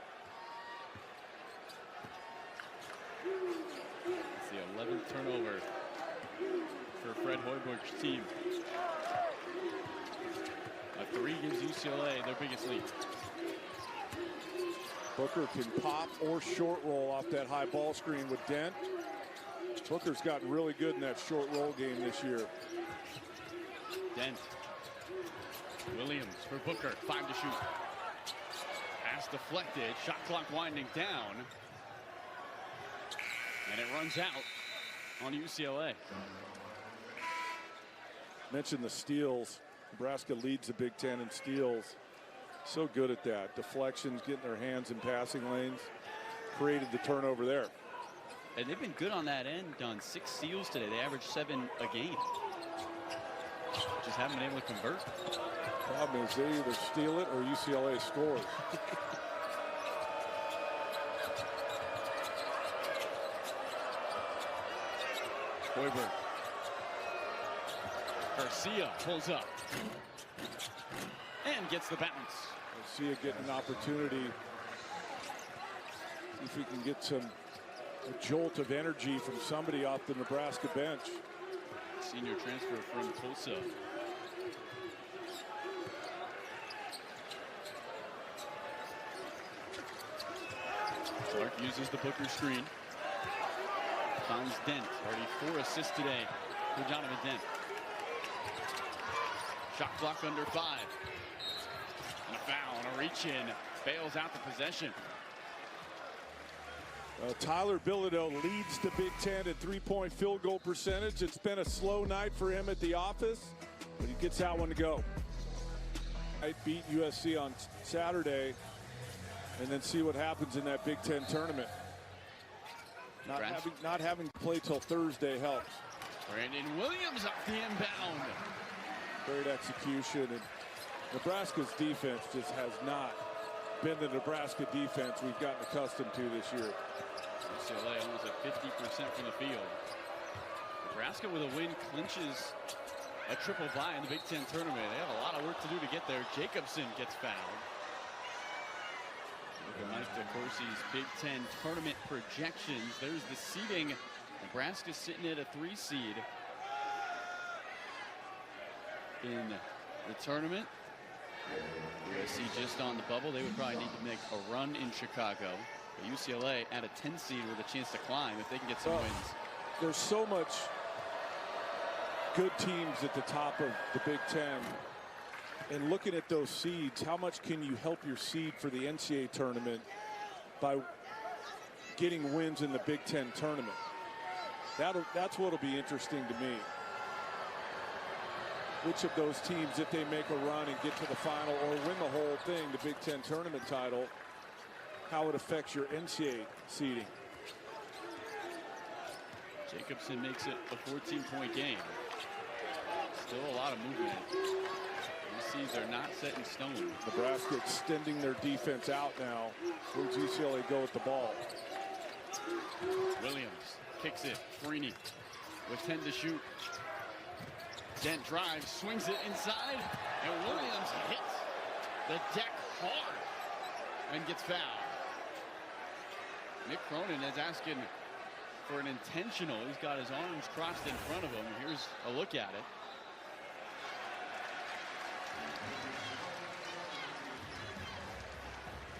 It's the 11th turnover for Fred Hoiberg's team. A 3 gives UCLA their biggest lead. Booker can pop or short roll off that high ball screen with Dent. Booker's gotten really good in that short roll game this year. Dent. Williams for Booker, 5 to shoot. Pass deflected, shot clock winding down. And it runs out on UCLA. Mentioned the steals. Nebraska leads the Big Ten in steals. So good at that. Deflections, getting their hands in passing lanes. Created the turnover there. And they've been good on that end, done 6 steals today. They average 7 a game. Just haven't been able to convert. Problem is they either steal it or UCLA scores. Hoiberg. Garcia pulls up and gets the bounce. Garcia getting an opportunity. See if he can get a jolt of energy from somebody off the Nebraska bench. Senior transfer from Tulsa. Clark uses the Booker screen. Finds Dent. Already 4 assists today for Donovan Dent. Shot clock under 5. And a foul and a reach in. Bails out the possession. Tyler Bilodeau leads the Big Ten at 3-point field goal percentage. It's been a slow night for him at the office, but he gets that one to go. I beat USC on Saturday, and then see what happens in that Big Ten tournament. Not having to play till Thursday helps. Brandon Williams up the inbound. Great execution, and Nebraska's defense just has not been the Nebraska defense we've gotten accustomed to this year. UCLA almost at 50% from the field. Nebraska with a win clinches a triple bye in the Big Ten tournament. They have a lot of work to do to get there. Jacobson gets fouled. Look at Mike DeCourcy's Big Ten tournament projections. There's the seeding. Nebraska sitting at a 3 seed in the tournament. USC just on the bubble. They would probably need to make a run in Chicago. But UCLA at a 10 seed with a chance to climb if they can get some wins. There's so much good teams at the top of the Big Ten. And looking at those seeds, how much can you help your seed for the NCAA tournament by getting wins in the Big Ten tournament? That's what'll be interesting to me. Which of those teams, if they make a run and get to the final or win the whole thing, the Big Ten tournament title, how it affects your NCAA seeding. Jacobson makes it a 14-point game. Still a lot of movement. These seeds are not set in stone. Nebraska extending their defense out now. Where's UCLA go with the ball? Williams kicks it. Freeney with 10 to shoot. Dent drives, swings it inside, and Williams hits the deck hard and gets fouled. Nick Cronin is asking for an intentional. He's got his arms crossed in front of him. Here's a look at it.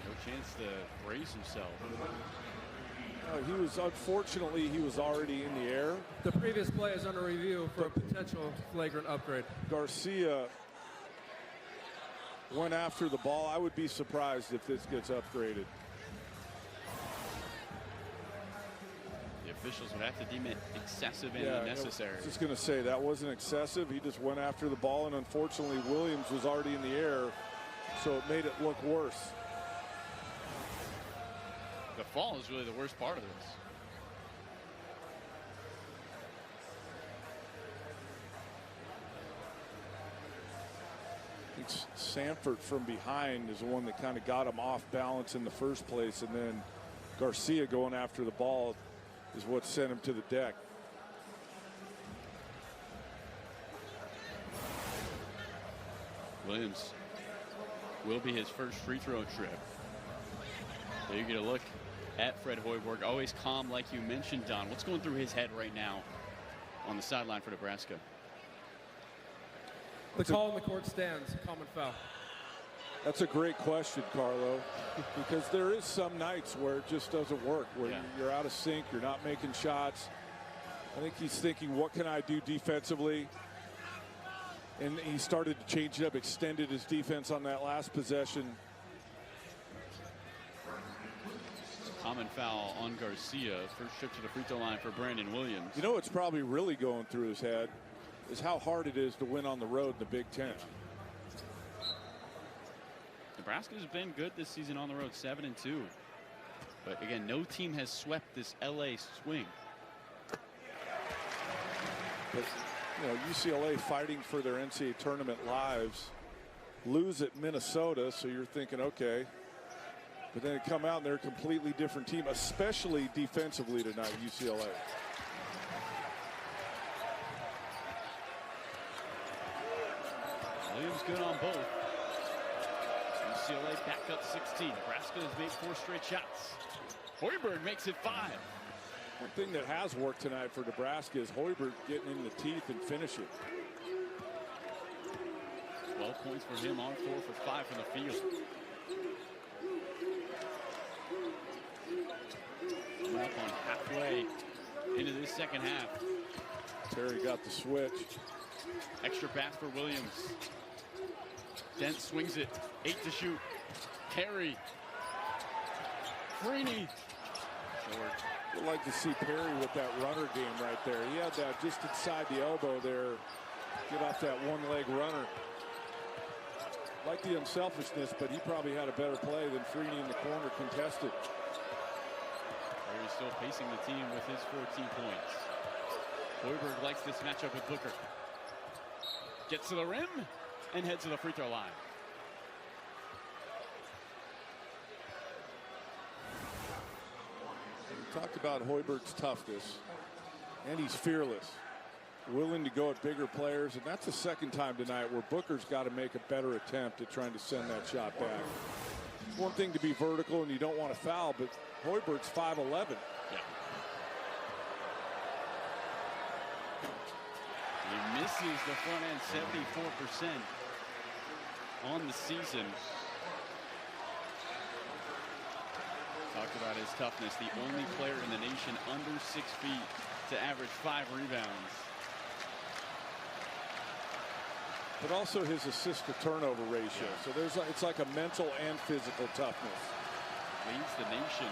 No chance to brace himself. Unfortunately, he was already in the air. The previous play is under review for a potential flagrant upgrade. Garcia went after the ball. I would be surprised if this gets upgraded. The officials would have to deem it excessive and unnecessary. I was just going to say that wasn't excessive. He just went after the ball, and unfortunately, Williams was already in the air, so it made it look worse. The fall is really the worst part of this. I think Sanford from behind is the one that kind of got him off balance in the first place, and then Garcia going after the ball is what sent him to the deck. Williams will be his first free throw trip. There you get a look at Fred Hoiberg, always calm like you mentioned, Don. What's going through his head right now on the sideline for Nebraska? The call on the court stands, common foul. That's a great question, Carlo, because there is some nights where it just doesn't work, where you're out of sync, you're not making shots. I think he's thinking, what can I do defensively? And he started to change it up, extended his defense on that last possession. Common foul on Garcia. First trip to the free throw line for Brandon Williams. You know what's probably really going through his head is how hard it is to win on the road in the Big Ten. Nebraska's been good this season on the road, 7-2. But again, no team has swept this LA swing. But you know, UCLA fighting for their NCAA tournament lives, lose at Minnesota, so you're thinking, okay. But then come out and they're a completely different team, especially defensively tonight, UCLA. Williams good on both. UCLA back up 16. Nebraska has made 4 straight shots. Hoiberg makes it 5. One thing that has worked tonight for Nebraska is Hoiberg getting in the teeth and finishing. 12 points for him on 4 for 5 from the field. Coming up on halfway into this second half. Terry got the switch. Extra pass for Williams. Dent swings it. 8 to shoot. Perry. Freeney. Short. I'd like to see Perry with that runner game right there. He had that just inside the elbow there. Get off that one-leg runner. Like the unselfishness, but he probably had a better play than Freeney in the corner contested. Perry still pacing the team with his 14 points. Hoiberg likes this matchup with Booker. Gets to the rim and heads to the free throw line. We talked about Hoiberg's toughness, and he's fearless, willing to go at bigger players, and that's the second time tonight where Booker's got to make a better attempt at trying to send that shot back. It's one thing to be vertical and you don't want to foul, but Hoiberg's 5'11". Yeah. He misses the front end 74% on the season. Talked about his toughness, the only player in the nation under 6 feet to average 5 rebounds. But also his assist to turnover ratio. Yeah. So it's like a mental and physical toughness. Leads the nation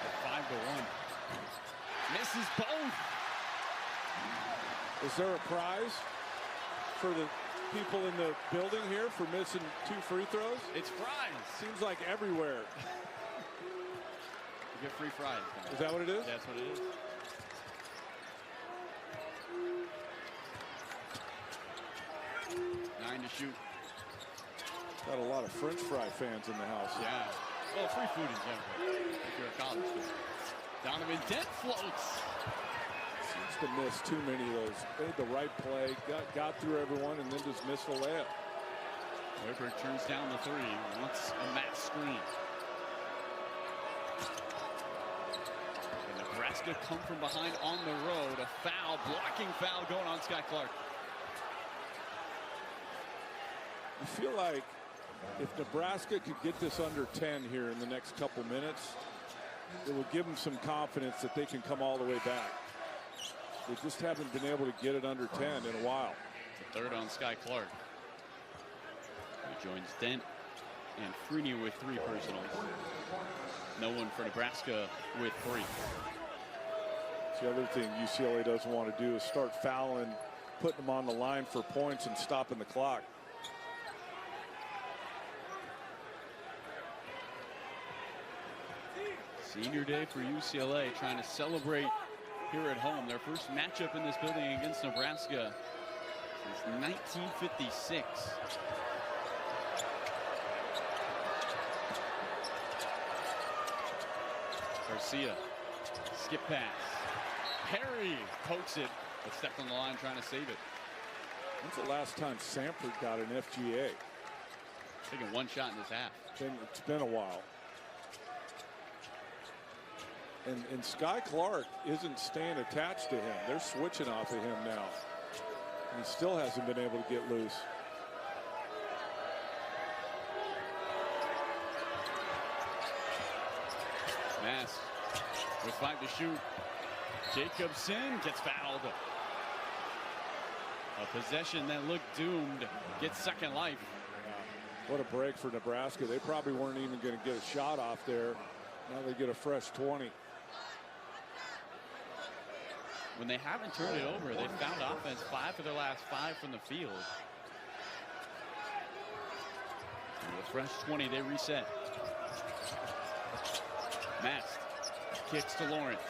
at 5-1. Misses both. Is there a prize for the people in the building here for missing 2 free throws? It's fries. Seems like everywhere. You get free fries. Is that what it is? That's what it is. Nine to shoot. Got a lot of French fry fans in the house. Yeah. Well, free food in general, if you're a college student. Donovan Dent floats. Seems to miss too many of those. Made the right play, got through everyone, and then just missed the layup. Hoiberg turns down the 3. Wants a match screen. And Nebraska come from behind on the road. A foul, blocking foul going on Sky Clark. I feel like if Nebraska could get this under 10 here in the next couple minutes, it will give them some confidence that they can come all the way back. They just haven't been able to get it under 10 in a while. It's a 3rd on Sky Clark. He joins Dent and Freeney with 3 personals. No one for Nebraska with 3. It's the other thing UCLA doesn't want to do is start fouling, putting them on the line for points and stopping the clock. Senior day for UCLA, trying to celebrate here at home. Their first matchup in this building against Nebraska since 1956. Garcia, skip pass. Perry pokes it, but stepped on the line trying to save it. When's the last time Sanford got an FGA? Taking 1 shot in this half. It's been a while. And Sky Clark isn't staying attached to him. They're switching off of him now. And he still hasn't been able to get loose. Mass with 5 to shoot. Jacobson gets fouled. A possession that looked doomed gets second life. What a break for Nebraska. They probably weren't even going to get a shot off there. Now they get a fresh 20. When they haven't turned it over, they found offense 5 of their last 5 from the field. And with a fresh 20, they reset. Mast kicks to Lawrence.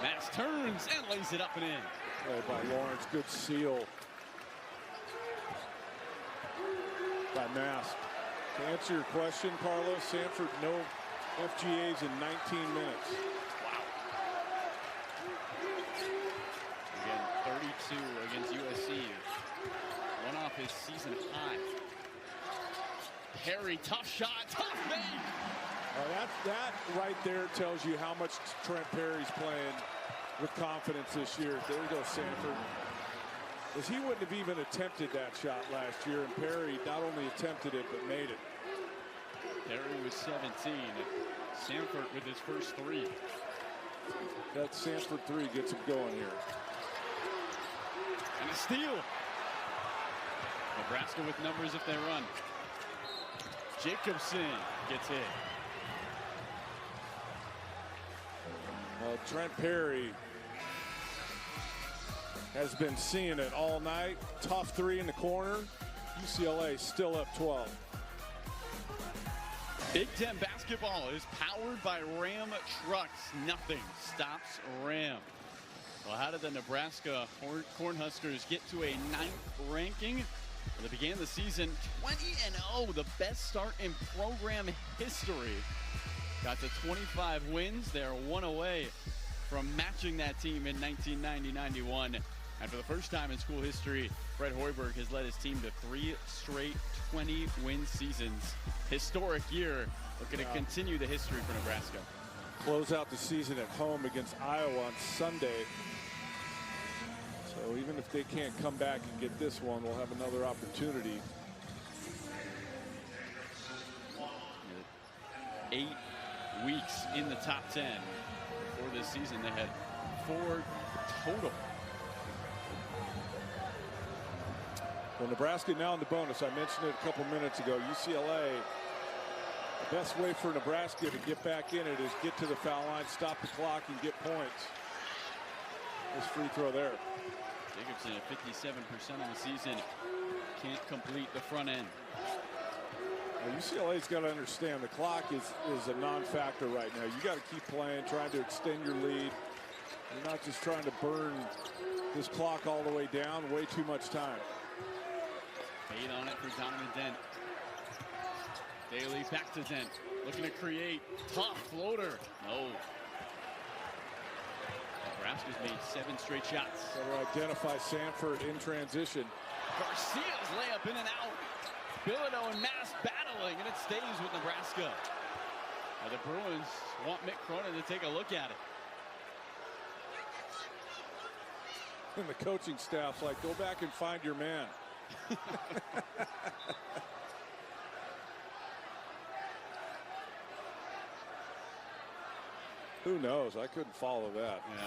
Mast turns and lays it up and in. Play by Lawrence. Good seal by Mast. To answer your question, Carlos, Sanford no FGAs in 19 minutes. Again, 32 against USC. One off his season high. Perry, tough shot, tough make. That right there tells you how much Trent Perry's playing with confidence this year. There you go, Sanford. As he wouldn't have even attempted that shot last year, and Perry not only attempted it, but made it. Perry was 17. Sanford with his first 3. That Sanford 3 gets him going here. And a steal. Nebraska with numbers if they run. Jacobson gets hit. Trent Perry has been seeing it all night. Tough 3 in the corner. UCLA still up 12. Big Ten basketball is powered by Ram trucks. Nothing stops Ram. Well, how did the Nebraska Cornhuskers get to a 9th ranking? Well, they began the season 20-0, the best start in program history. Got to 25 wins. They're 1 away from matching that team in 1990-91. And for the first time in school history, Fred Hoiberg has led his team to 3 straight 20-win seasons. Historic year. Looking to continue the history for Nebraska. Close out the season at home against Iowa on Sunday. So even if they can't come back and get this one, we'll have another opportunity. 8 weeks in the top 10. Before this season, they had 4 total. Well, Nebraska now in the bonus. I mentioned it a couple minutes ago. UCLA, the best way for Nebraska to get back in it is get to the foul line, stop the clock, and get points. This free throw there. Jacobson at 57% on the season. Can't complete the front end. Well, UCLA's got to understand the clock is a non-factor right now. You got to keep playing, trying to extend your lead. You're not just trying to burn this clock all the way down. Way too much time. Fade on it for Donovan Dent. Daly back to Dent. Looking to create. Tough floater. No. Nebraska's made 7 straight shots. Better identify Sanford in transition. Garcia's layup in and out. Bilodeau and Mass battling, and it stays with Nebraska. Now the Bruins want Mick Cronin to take a look at it. And the coaching staff's like, go back and find your man. Who knows? I couldn't follow that. Yeah.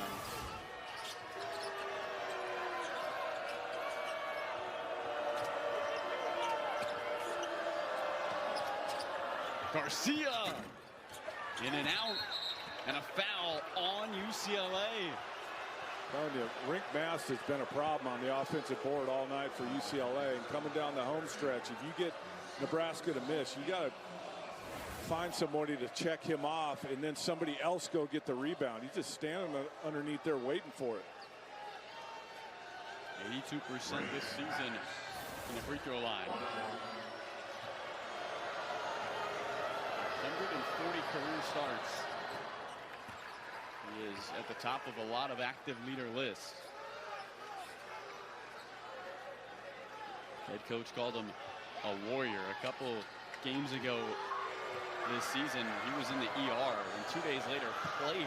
Garcia in and out, and a foul on UCLA. Telling you, Rink Mass has been a problem on the offensive board all night for UCLA. And coming down the home stretch, if you get Nebraska to miss, you got to find somebody to check him off, and then somebody else go get the rebound. He's just standing underneath there waiting for it. 82% this season in the free throw line. 140 career starts. He is at the top of a lot of active leader lists. Head coach called him a warrior. A couple games ago this season, he was in the ER, and 2 days later played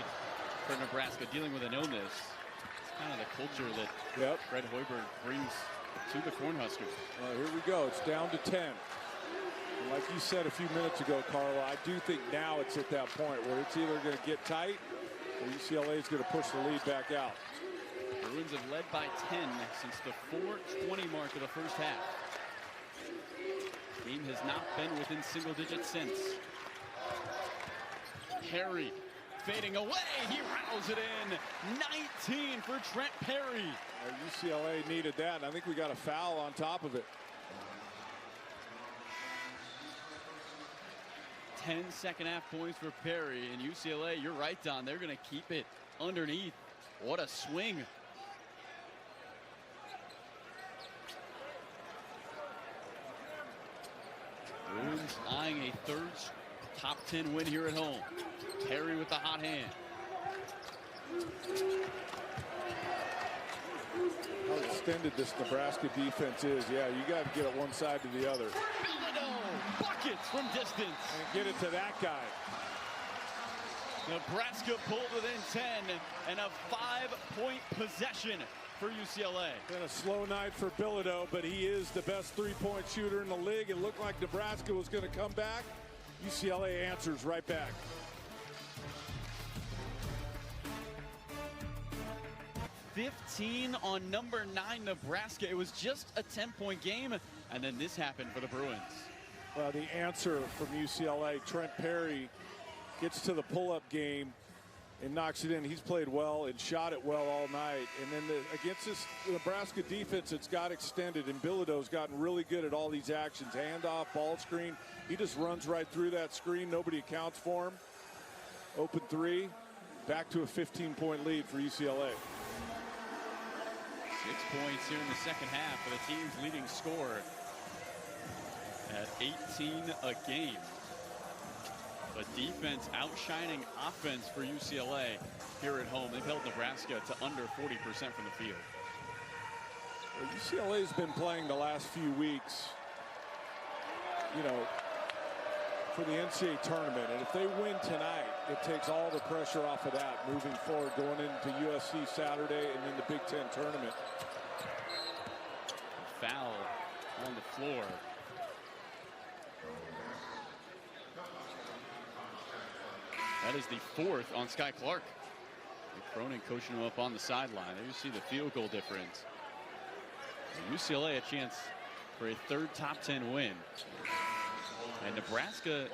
for Nebraska, dealing with an illness. It's kind of the culture that Fred Hoiberg brings to the Cornhuskers. Well, here we go. It's down to 10. And like you said a few minutes ago, Carla, I do think now it's at that point where it's either going to get tight or UCLA is going to push the lead back out. Bruins have led by 10 since the 4:20 mark of the first half. Game has not been within single digits since. Perry fading away. He rattles it in. 19 for Trent Perry. UCLA needed that, and I think we got a foul on top of it. 10 second half points for Perry, and UCLA, you're right, Don. They're going to keep it underneath. What a swing. Bruins eyeing a third top 10 win here at home. Perry with the hot hand. How extended this Nebraska defense is. Yeah, you got to get it one side to the other. Bilodeau buckets from distance. And get it to that guy. Nebraska pulled within 10, and a 5-point possession for UCLA. Been a slow night for Bilodeau, but he is the best three-point shooter in the league. It looked like Nebraska was going to come back. UCLA answers right back. $15 on number 9 Nebraska. It was just a 10-point game, and then this happened for the Bruins. Well, the answer from UCLA, Trent Perry gets to the pull-up game and knocks it in. He's played well and shot it well all night. And then against this Nebraska defense, it's got extended, and Bilodeau's gotten really good at all these actions. Handoff, ball screen. He just runs right through that screen. Nobody accounts for him. Open three. Back to a 15-point lead for UCLA. 6 points here in the second half for the team's leading scorer at 18 a game. But defense outshining offense for UCLA here at home. They've held Nebraska to under 40% from the field. Well, UCLA's been playing the last few weeks, you know, for the NCAA tournament. And if they win tonight, it takes all the pressure off of that moving forward, going into USC Saturday and then the Big Ten tournament. Foul on the floor. That is the 4th on Sky Clark. And Cronin coaching him up on the sideline. There you see the field goal difference. And UCLA a chance for a 3rd top 10 win. And Nebraska,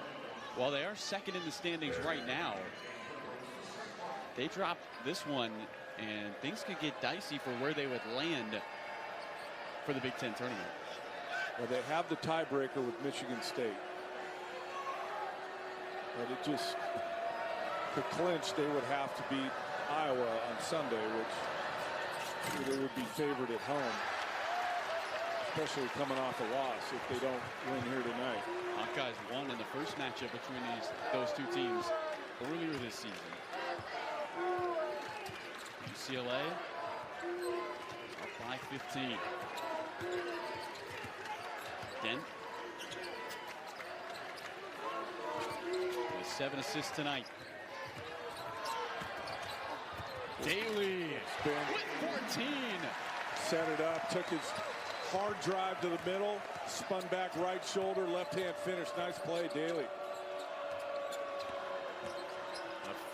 while they are 2nd in the standings right now, they dropped this one, and things could get dicey for where they would land for the Big Ten tournament. Well, they have the tiebreaker with Michigan State. But it just, to clinch, they would have to beat Iowa on Sunday, which they would be favored at home, especially coming off a loss if they don't win here tonight. Hawkeyes won in the first matchup between those two teams earlier this season. UCLA up by 15. Dent with 7 assists tonight. Daly with 14. Set it up, took his hard drive to the middle, spun back right shoulder, left hand finish. Nice play, Daly.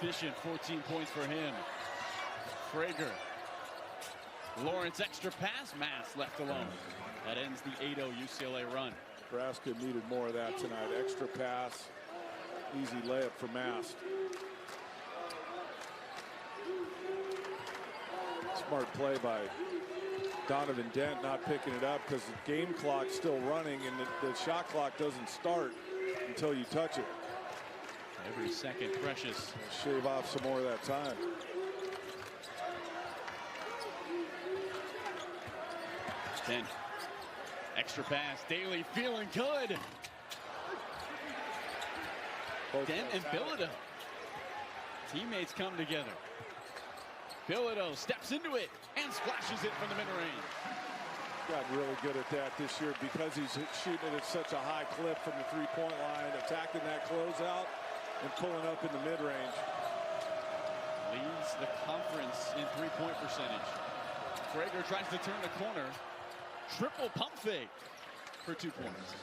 Efficient 14 points for him. Frager. Lawrence extra pass. Mass left alone. That ends the 8-0 UCLA run. Nebraska needed more of that tonight. Extra pass. Easy layup for Mast. Smart play by Donovan Dent, not picking it up because the game clock's still running and the shot clock doesn't start until you touch it. Every second precious. Shave off some more of that time. Dent. Extra pass. Daly feeling good. Dent and Bilodeau. Teammates come together. Bilodeau steps into it and splashes it from the mid-range. Got really good at that this year because he's shooting it at such a high clip from the three-point line, attacking that closeout and pulling up in the mid-range. Leads the conference in three-point percentage. Frager tries to turn the corner. Triple pump fake for 2 points.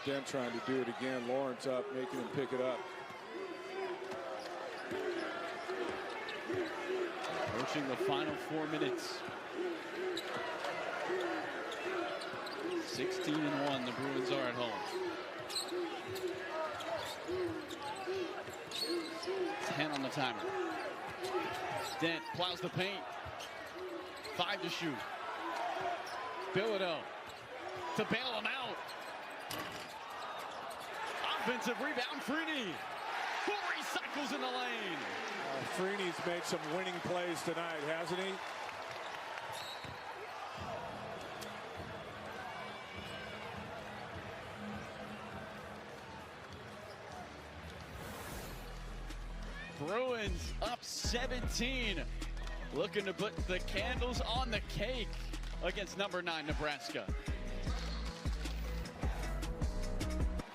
Dent trying to do it again. Lawrence up, making him pick it up. Approaching the final 4 minutes. 16-1, the Bruins are at home. 10 on the timer. Dent plows the paint. 5 to shoot. Bilodeau to bail him out. Offensive rebound, Freeney, who recycles in the lane. Freeney's made some winning plays tonight, hasn't he? Bruins up 17. Looking to put the candles on the cake against number 9 Nebraska.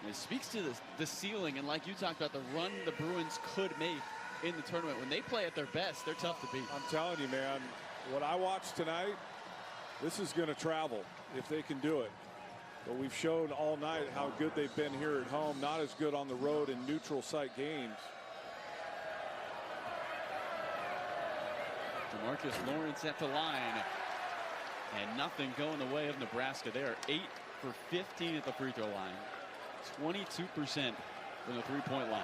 And it speaks to the ceiling, and like you talked about, the run the Bruins could make in the tournament. When they play at their best, they're tough to beat. I'm telling you, man, what I watched tonight, this is going to travel if they can do it. But we've shown all night how good they've been here at home, not as good on the road in neutral site games. DeMarcus Lawrence at the line, and nothing going the way of Nebraska. They are 8 for 15 at the free throw line, 22% from the three-point line.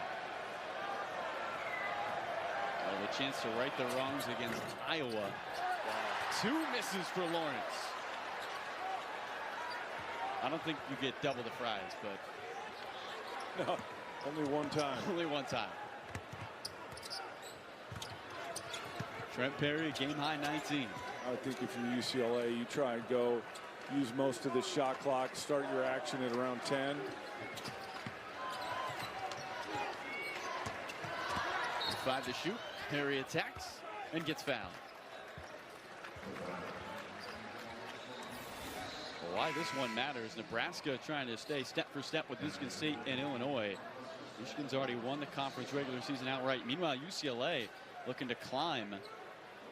Well, the chance to right the wrongs against Iowa. Wow. 2 misses for Lawrence. I don't think you get double the fries, but no, only one time. Only one time. Trent Perry, game high 19. I think if you're UCLA, you try and go use most of the shot clock, start your action at around 10. Five to shoot. Perry attacks and gets fouled. Well, why this one matters, Nebraska trying to stay step for step with Michigan State and Illinois. Michigan's already won the conference regular season outright. Meanwhile, UCLA looking to climb.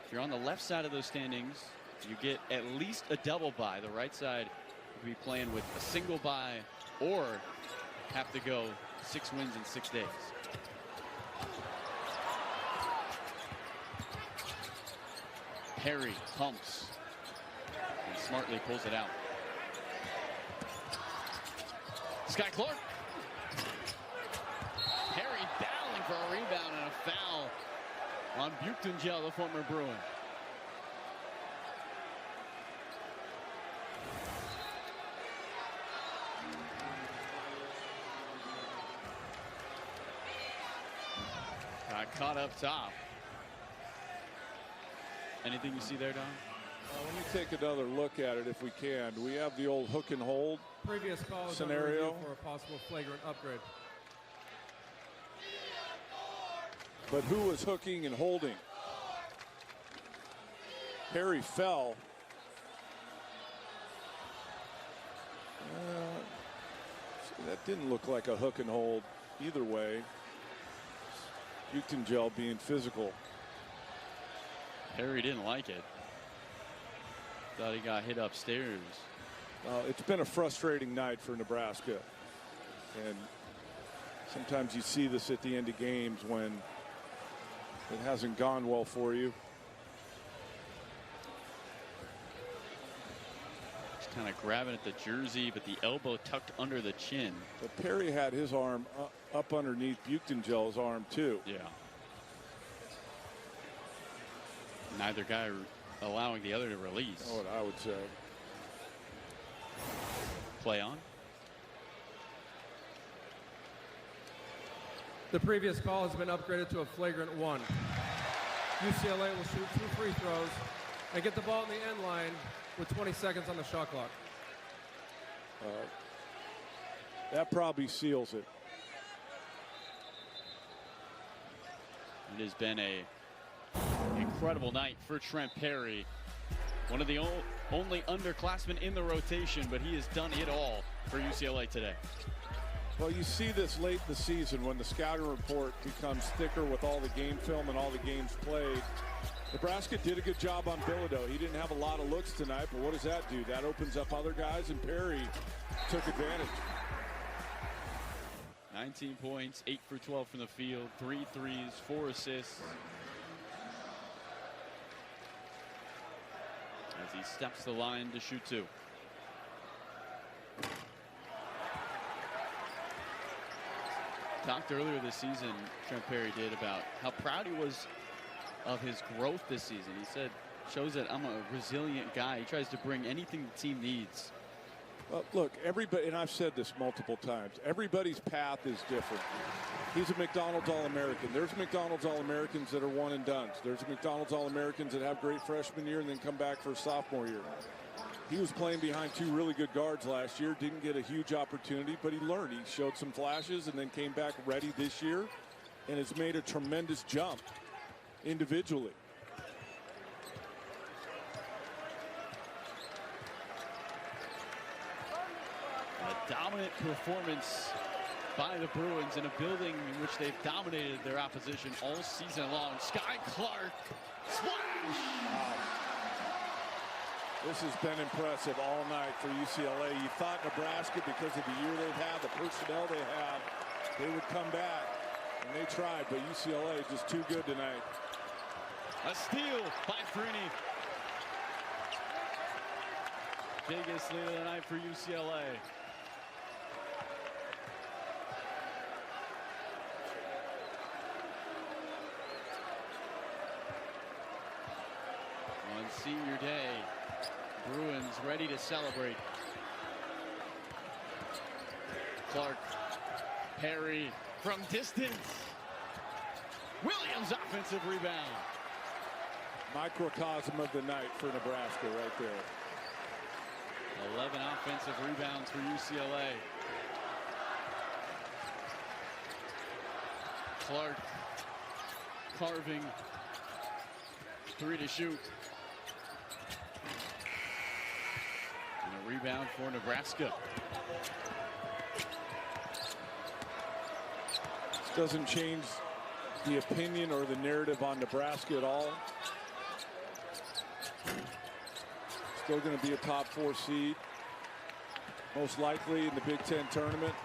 If you're on the left side of those standings, you get at least a double bye. The right side, you could be playing with a single bye or have to go 6 wins in 6 days. Perry pumps and smartly pulls it out. Sky Clark. Perry battling for a rebound and a foul on Buchtengel, the former Bruin. Got caught up top. Anything you see there, Don? Let me take another look at it if we can. We have the old hook and hold Previous call is under scenario review for a possible flagrant upgrade. But who was hooking and holding? Perry fell. That didn't look like a hook and hold either way. Buchtengel being physical. Perry didn't like it. Thought he got hit upstairs. It's been a frustrating night for Nebraska. And sometimes you see this at the end of games when it hasn't gone well for you. Just kind of grabbing at the jersey, but the elbow tucked under the chin. But Perry had his arm up underneath Buchtengel's arm too. Yeah. Neither guy allowing the other to release. That's what I would say. Play on. The previous call has been upgraded to a flagrant 1. UCLA will shoot 2 free throws and get the ball in the end line with 20 seconds on the shot clock. That probably seals it. It has been a incredible night for Trent Perry. One of the only underclassmen in the rotation, but he has done it all for UCLA today. Well, you see this late in the season when the scouting report becomes thicker with all the game film and all the games played. Nebraska did a good job on Bilodeau. He didn't have a lot of looks tonight, but what does that do? That opens up other guys, and Perry took advantage. 19 points, 8 for 12 from the field, 3 threes, 4 assists. As he steps the line to shoot 2. Talked earlier this season, Trent Perry did, about how proud he was of his growth this season. He said, shows that I'm a resilient guy. He tries to bring anything the team needs. Well, look, everybody, and I've said this multiple times, everybody's path is different. He's a McDonald's All-American. There's McDonald's All-Americans that are one and dones. There's McDonald's All-Americans that have great freshman year and then come back for a sophomore year. He was playing behind 2 really good guards last year, didn't get a huge opportunity, but he learned. He showed some flashes and then came back ready this year and has made a tremendous jump individually. A dominant performance by the Bruins in a building in which they've dominated their opposition all season long. Sky Clark, splash! Wow. This has been impressive all night for UCLA. You thought Nebraska, because of the year they've had, the personnel they have, they would come back, and they tried, but UCLA just too good tonight. A steal by Freeney. Biggest lead of the night for UCLA. On senior day, Bruins ready to celebrate. Clark, Perry from distance. Williams offensive rebound. Microcosm of the night for Nebraska right there. 11 offensive rebounds for UCLA. Clark carving 3 to shoot. And a rebound for Nebraska. This doesn't change the opinion or the narrative on Nebraska at all. Still going to be a top 4 seed, most likely in the Big Ten tournament.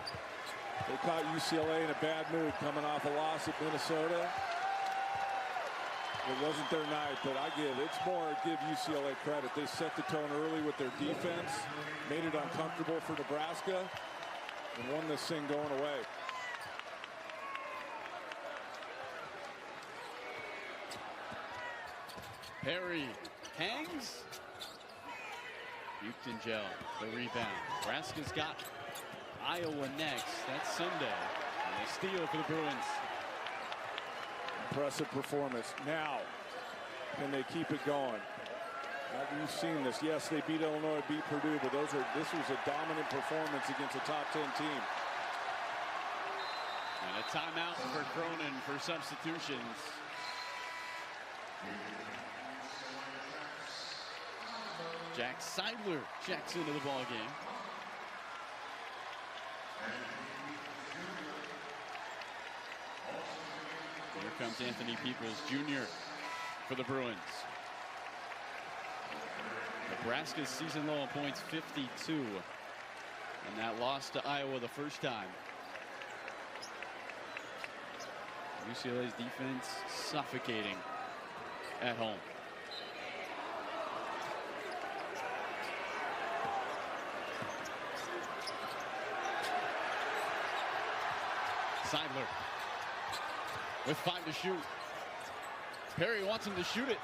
They caught UCLA in a bad mood coming off a loss at Minnesota. It wasn't their night, but it's more give UCLA credit. They set the tone early with their defense, made it uncomfortable for Nebraska, and won this thing going away. Perry hangs. Buchtengel, the rebound. Nebraska's got Iowa next. That's Sunday. And they steal for the Bruins. Impressive performance. Now, can they keep it going? You've seen this. Yes, they beat Illinois, beat Purdue, but this was a dominant performance against a top 10 team. And a timeout for Cronin for substitutions. Jack Seidler checks into the ball game. Here comes Anthony Peoples Jr. for the Bruins. Nebraska's season low in points, 52. And that loss to Iowa the first time. UCLA's defense suffocating at home. Seidler with 5 to shoot. Perry wants him to shoot it.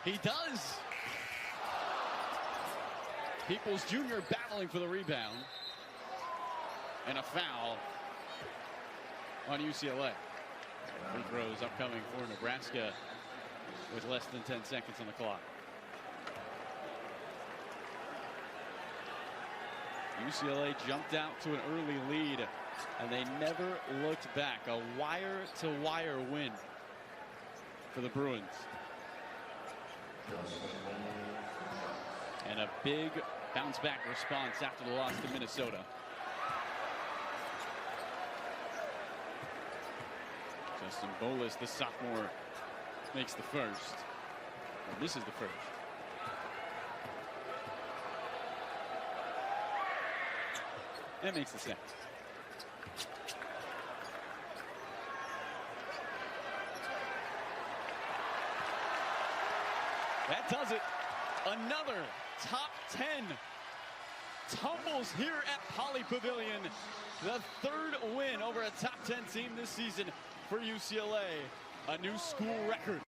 He does. Peoples Jr. battling for the rebound. And a foul on UCLA. Free throws upcoming for Nebraska with less than 10 seconds on the clock. UCLA jumped out to an early lead, and they never looked back. A wire-to-wire win for the Bruins. And a big bounce-back response after the loss to Minnesota. Justin Bolus, the sophomore, makes the first. And this is the first. And makes the second. That does it. Another top 10 tumbles here at Pauley Pavilion. The third win over a top 10 team this season for UCLA. A new school record.